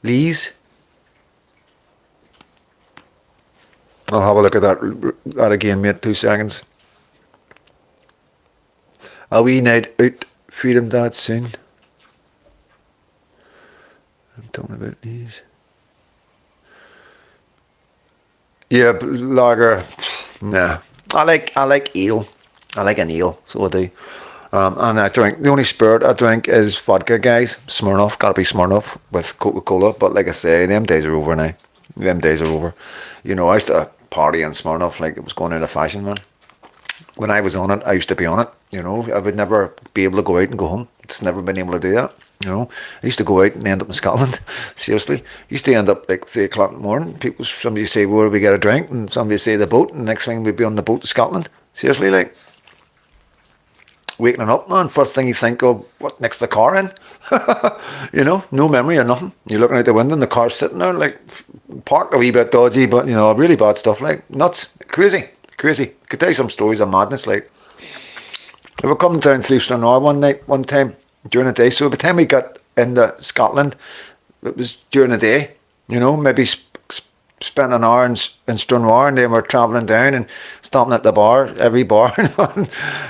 Lee's. I'll have a look at that again, mate. 2 seconds. A wee night out, Freedom Dad soon. I'm talking about these. Yeah, lager. Nah, I like ale. I like an ale, so I do. And I drink, the only spirit I drink is vodka, guys. Smirnoff, gotta be Smirnoff with Coca-Cola. But like I say, them days are over now. Them days are over. You know, I used to party in Smirnoff like it was going out of fashion, man. When I was on it, I used to be on it. You know, I would never be able to go out and go home. It's never been able to do that. You know, I used to go out and end up in Scotland. Seriously, I used to end up like 3 o'clock in the morning. Somebody say, "Where do we get a drink?" And somebody say the boat. And the next thing we'd be on the boat to Scotland. Seriously, like. Waking up, man, first thing you think of, what, next the car in? You know, no memory or nothing. You're looking out the window and the car's sitting there, like, parked a wee bit dodgy, but, you know, really bad stuff, like, nuts, crazy. I could tell you some stories of madness, like, we were coming down through Stranraer one time, during the day, so by the time we got into Scotland, it was during the day, you know, maybe spent an hour in Stranraer, and then we're travelling down and stopping at the bar, every bar,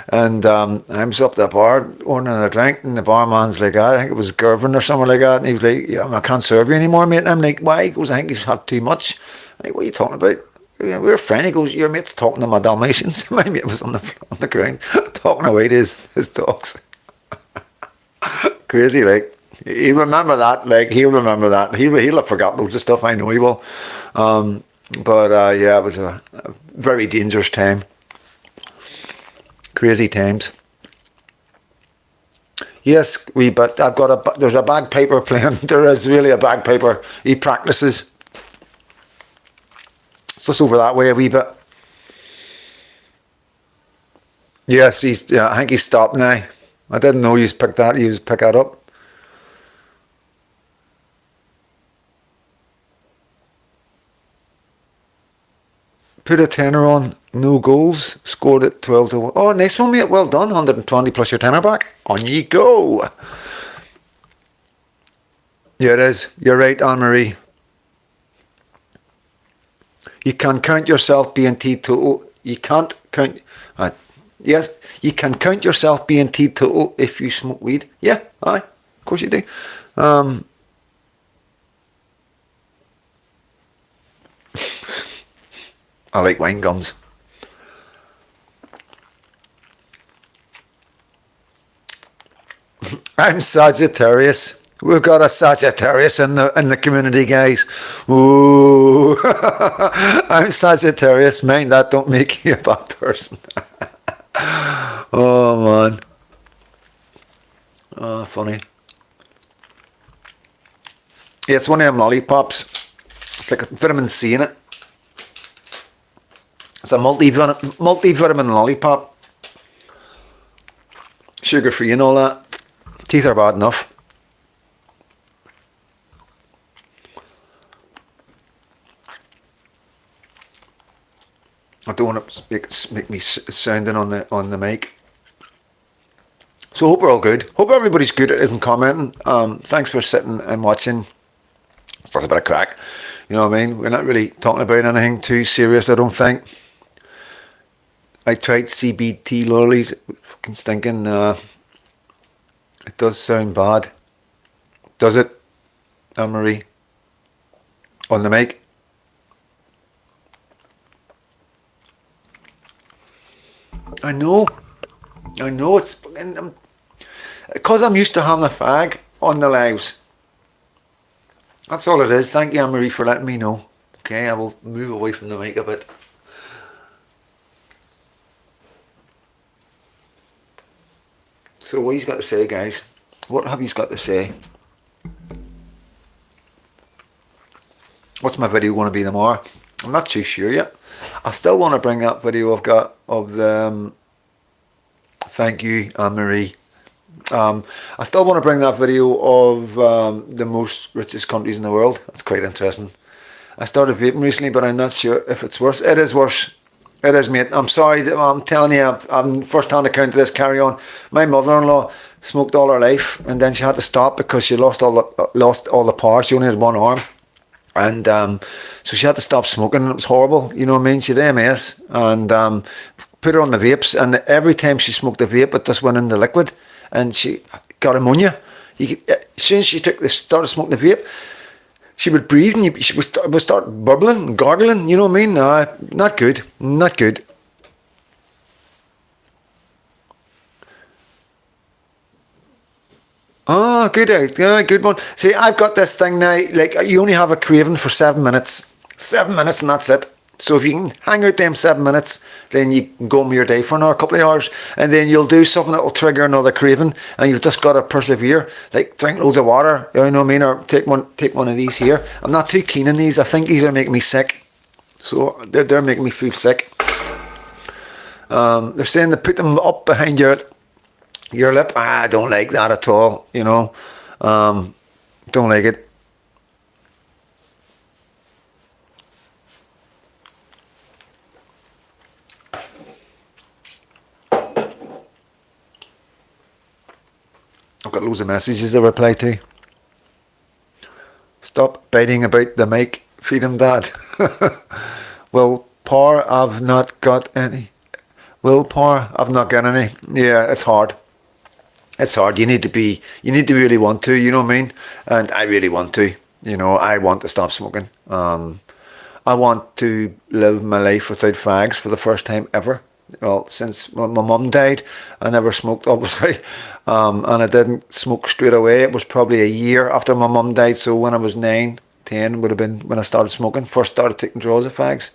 and I was up at the bar ordering a drink, and the barman's like, I think it was Gervin or something like that, and he was like, yeah, I can't serve you anymore, mate. And I'm like, why? He goes, I think he's had too much. I'm like, what are you talking about? We're friends. He goes, your mate's talking to my Dalmatians. My mate was on the ground talking away to his dogs. Crazy, like. He'll remember that, like, he'll remember that. He'll have forgotten loads of stuff, I know he will. But yeah, it was a very dangerous time. Crazy times. Yes, but I've got there's a bagpiper playing. There is really a bagpiper. He practices. It's just over that way a wee bit. Yes, I think he's stopped now. I didn't know you picked that up. Put a tenner on, no goals, scored it 12-1. Oh, nice one, mate. Well done. 120 plus your tenner back. On you go. Yeah, it is. You're right, Anne-Marie. You can count yourself being teetotal. You can't count... yes, you can count yourself being teetotal if you smoke weed. Yeah, aye. Of course you do. I like wine gums. I'm Sagittarius. We've got a Sagittarius in the community, guys. Ooh, I'm Sagittarius. Mind that, don't make you a bad person. Oh man. Oh, funny. Yeah, it's one of them lollipops. It's like a vitamin C in it. It's a multivitamin lollipop. Sugar free and all that. Teeth are bad enough. I don't want to make me sounding on the mic. So hope we're all good. Hope everybody's good. It isn't commenting. Thanks for sitting and watching. It's just a bit of crack. You know what I mean? We're not really talking about anything too serious, I don't think. I tried CBT lollies. Fucking stinking. It does sound bad. Does it, Anne-Marie? On the mic? I know it's because I'm used to having a fag on the lives. That's all it is. Thank you, Anne-Marie, for letting me know. Okay, I will move away from the mic a bit. So what he's got to say, guys? What have you got to say? What's my video going to be tomorrow? I'm not too sure yet. I still want to bring that video I've got of the thank you, Anne-Marie. I still want to bring that video of the most richest countries in the world. That's quite interesting. I started vaping recently, but I'm not sure if it's worse. It is worse. It is, mate. I'm sorry. I'm telling you, I'm first-hand account of this. Carry on. My mother-in-law smoked all her life, and then she had to stop because she lost all the power. She only had one arm. And so she had to stop smoking, and it was horrible. You know what I mean? She had MS, and put her on the vapes, and every time she smoked a vape, it just went in the liquid, and she got ammonia. As soon as she started smoking the vape, she would breathe, and she would start bubbling and gargling. You know what I mean? Not good. Not good. Oh, good, good one. See, I've got this thing now, like, you only have a craving for 7 minutes. 7 minutes and that's it. So if you can hang out them 7 minutes, then you can go on your day for another couple of hours, and then you'll do something that will trigger another craving, and you've just got to persevere. Like, drink loads of water, you know what I mean, or take one of these here. I'm not too keen on these. I think these are making me sick. So they're making me feel sick. They're saying to put them up behind your lip. I don't like that at all, you know. Don't like it. I've got loads of messages to reply to. Stop biting about the mic, Freedom Dad. Willpower, I've not got any. Willpower, I've not got any. Yeah, it's hard. It's hard. You need to really want to, you know what I mean? And I really want to, you know, I want to stop smoking. I want to live my life without fags for the first time ever. Well, since my mum died, I never smoked, obviously, and I didn't smoke straight away. It was probably a year after my mum died, so when I was 9, 10 would have been when I started smoking, first started taking draws of fags.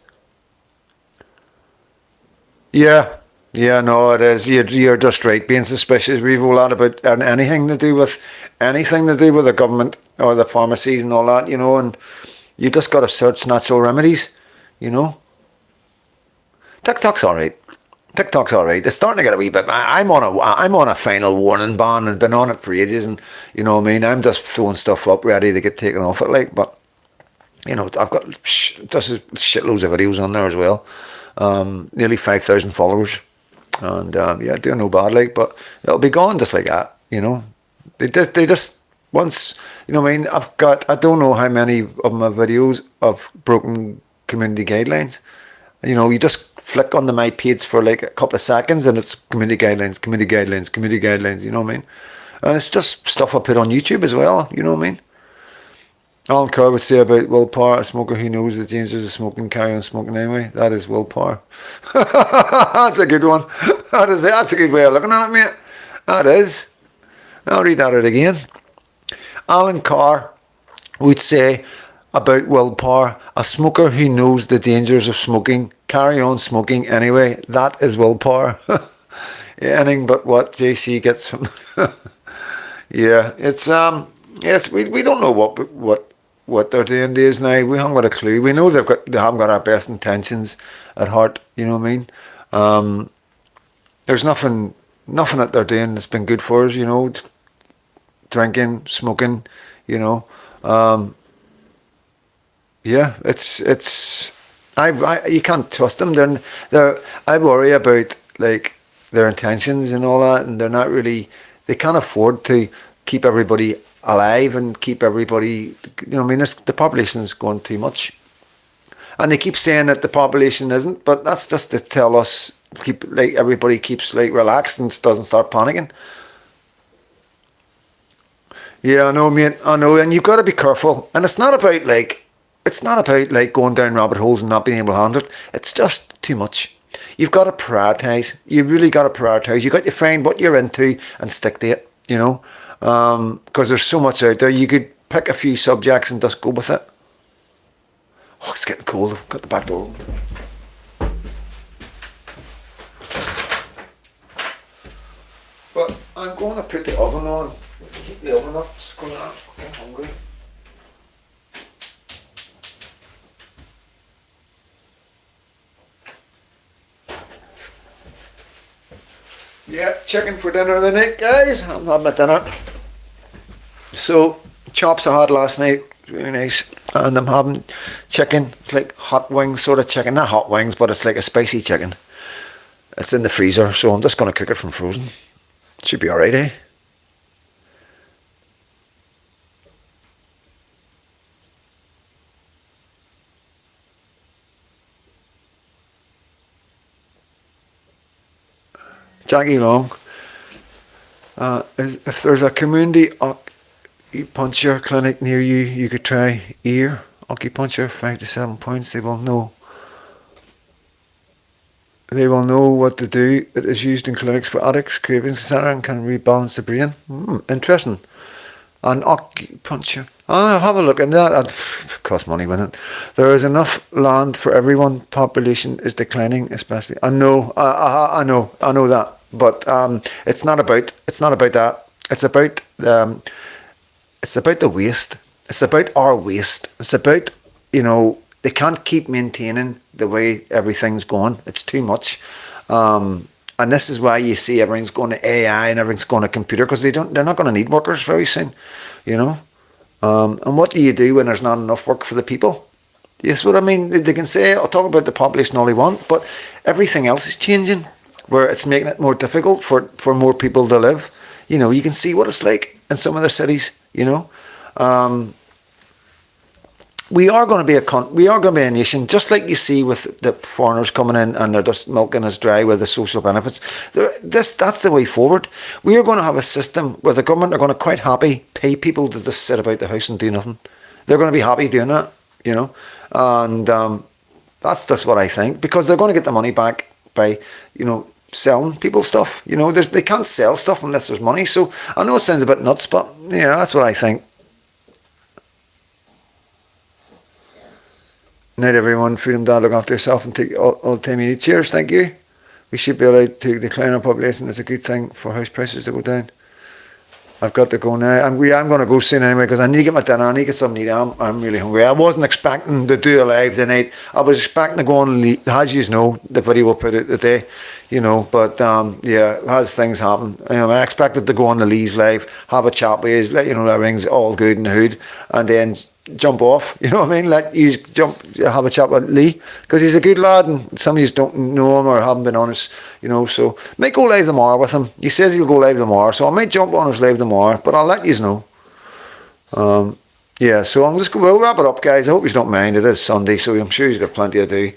Yeah, no, it is. You're just right, being suspicious. We've a lot about anything to do with the government or the pharmacies and all that, you know, and you just got to search natural remedies, you know. TikTok's alright. It's starting to get a wee bit. I'm on a final warning ban and been on it for ages, and you know what I mean. I'm just throwing stuff up ready to get taken off it, like. But you know, I've got just shitloads of videos on there as well. Nearly 5,000 followers, and yeah, doing no bad, like. But it'll be gone just like that, you know. They just once, you know what I mean. I don't know how many of my videos of broken community guidelines. You know, you just flick on my page for like a couple of seconds and it's community guidelines, you know what I mean? And it's just stuff I put on YouTube as well, you know what I mean? Alan Carr would say about willpower, a smoker who knows the dangers of smoking, carry on smoking anyway. That is willpower. That's a good one. That's a good way of looking at it, mate. That is. I'll read that out again. Alan Carr would say about willpower, a smoker who knows the dangers of smoking, carry on smoking anyway. That is willpower. Anything but what JC gets from. Yeah, it's yes, we don't know what they're doing these now. We haven't got a clue. We know they haven't got our best intentions at heart. You know what I mean? There's nothing that they're doing that's been good for us. You know, drinking, smoking. You know. Yeah, it's You can't trust them. I worry about like their intentions and all that, and they're not really. They can't afford to keep everybody alive and keep everybody. I mean, the population is going too much, and they keep saying that the population isn't, but that's just to tell us keep like everybody keeps like relaxed and doesn't start panicking. Yeah, I know, mate. I know, and you've got to be careful. And it's not about like going down rabbit holes and not being able to handle it. It's just too much. You've got to prioritise. You really got to prioritise. You got to find what you're into and stick to it. Because there's so much out there. You could pick a few subjects and just go with it. Oh, it's getting cold. I've got the back door open. But I'm going to put the oven on. Keep the oven up. It's going on. I'm fucking hungry. Yeah, chicken for dinner tonight, guys. I'm having my dinner. So, chops I had last night. Really nice. And I'm having chicken. It's like hot wings sort of chicken. Not hot wings, but it's like a spicy chicken. It's in the freezer, so I'm just going to cook it from frozen. Should be alright, eh? Jackie Long, if there's a community acupuncture clinic near you, you could try ear acupuncture, 5 to 7 points. They will know. They will know what to do. It is used in clinics for addicts, cravings, etc., and can rebalance the brain. Interesting. And acupuncture. I'll have a look into that. It costs money, wouldn't it? There is enough land for everyone. Population is declining, especially. I know that. But it's not about that. It's about the waste. It's about our waste. It's about they can't keep maintaining the way everything's going. It's too much. And this is why you see everything's going to AI and everything's going to computer, because they're not going to need workers very soon, And what do you do when there's not enough work for the people? Yes, what I mean. They can say, I'll talk about the population all they want, but everything else is changing, where it's making it more difficult for more people to live. You can see what it's like in some of the cities. We are going to be a nation, just like you see with the foreigners coming in and they're just milking us dry with the social benefits. That's the way forward. We are going to have a system where the government are going to quite happy pay people to just sit about the house and do nothing. They're going to be happy doing that, and that's just what I think, because they're going to get the money back by, selling people stuff. They can't sell stuff unless there's money. So I know it sounds a bit nuts, but yeah, that's what I think. Night everyone, Freedom Dad, look after yourself and take all the time you need. Cheers, thank you. We should be allowed to decline our population. It's a good thing for house prices to go down. I've got to go now. I'm going to go soon anyway, because I need to get my dinner. I need to get something to eat. I'm really hungry. I wasn't expecting to do a live tonight. I was expecting to go on, as you know, the video will put it today, but yeah, as things happen, I expected to go on the Lee's live, have a chat with you, let you know everything's all good in the hood, and then jump off, let you have a chat with Lee, because he's a good lad, and some of you don't know him or haven't been on his, so might go live tomorrow with him. He says he'll go live tomorrow, so I might jump on his live tomorrow, but I'll let you know. Yeah, so we'll wrap it up, guys. I hope you don't mind. It is Sunday, so I'm sure you've got plenty to do.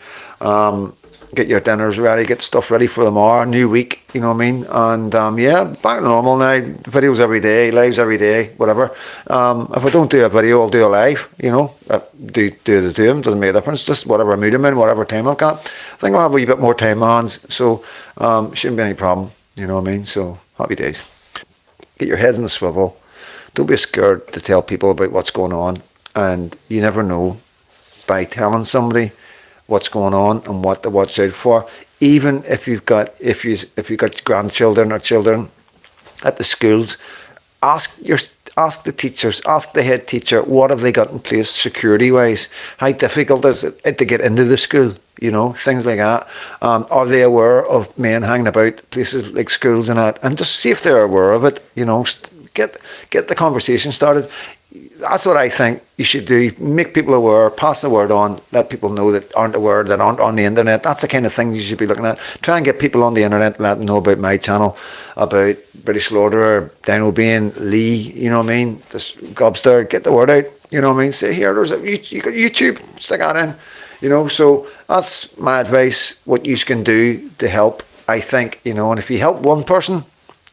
Get your dinners ready, get stuff ready for tomorrow, new week, you know what I mean? And yeah, back to normal now. Videos every day, lives every day, whatever. If I don't do a video, I'll do a live, do the two of them, doesn't make a difference. Just whatever mood I'm in, whatever time I've got. I think I'll have a wee bit more time on hands, so shouldn't be any problem, you know what I mean? So happy days. Get your heads in the swivel. Don't be scared to tell people about what's going on, and you never know by telling somebody what's going on and what to watch out for. Even if you've got grandchildren or children at the schools, ask the teachers, ask the head teacher, what have they got in place security wise? How difficult is it to get into the school? Things like that. Are they aware of men hanging about places like schools and that? And just see if they're aware of it. Get the conversation started. that's what I think you should do. Make people aware, pass the word on, let people know that aren't aware, that aren't on the internet. That's the kind of thing you should be looking at. Try and get people on the internet, let them know about my channel, about British Slaughterer, Dino Bean, Lee, you know what I mean? Just Gobster, get the word out, you know what I mean? Say, here, there's you got YouTube, stick that in, you know? So that's my advice, what you can do to help, I think, you know, and if you help one person,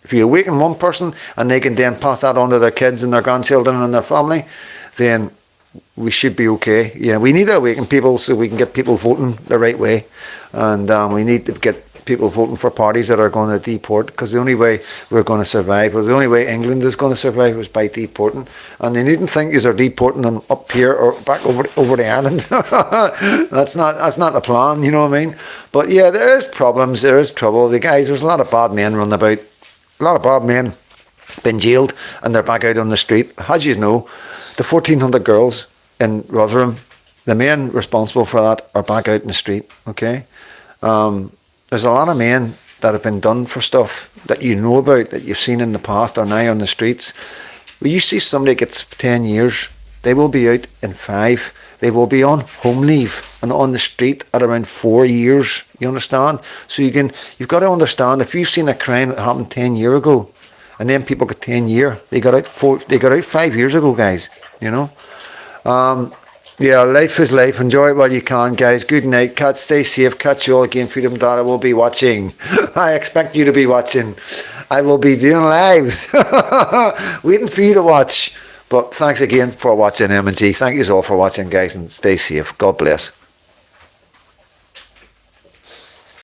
if you awaken one person and they can then pass that on to their kids and their grandchildren and their family, then we should be okay. Yeah, we need to awaken people so we can get people voting the right way. And we need to get people voting for parties that are going to deport, because the only way we're going to survive, or the only way England is going to survive, is by deporting. And they needn't think you're deporting them up here or back over to Ireland. That's not the plan, you know what I mean? But yeah, there is problems, there is trouble. There's a lot of bad men running about. A lot of bad men been jailed and they're back out on the street. As you know, the 1,400 girls in Rotherham, the men responsible for that are back out in the street, okay? There's a lot of men that have been done for stuff that you know about, that you've seen in the past, are now on the streets. When you see somebody gets 10 years, they will be out in 5. They will be on home leave and on the street at around 4 years. You understand? So you've got to understand, if you've seen a crime that happened 10 years ago, and then people got 10 years, they got out 5 years ago, guys. You know. Yeah, life is life. Enjoy it while you can, guys. Good night. Cats, stay safe. Catch you all again. Freedom Dad, I will be watching. I expect you to be watching. I will be doing lives, waiting for you to watch. But thanks again for watching, M&G. Thank you all for watching, guys, and stay safe. God bless.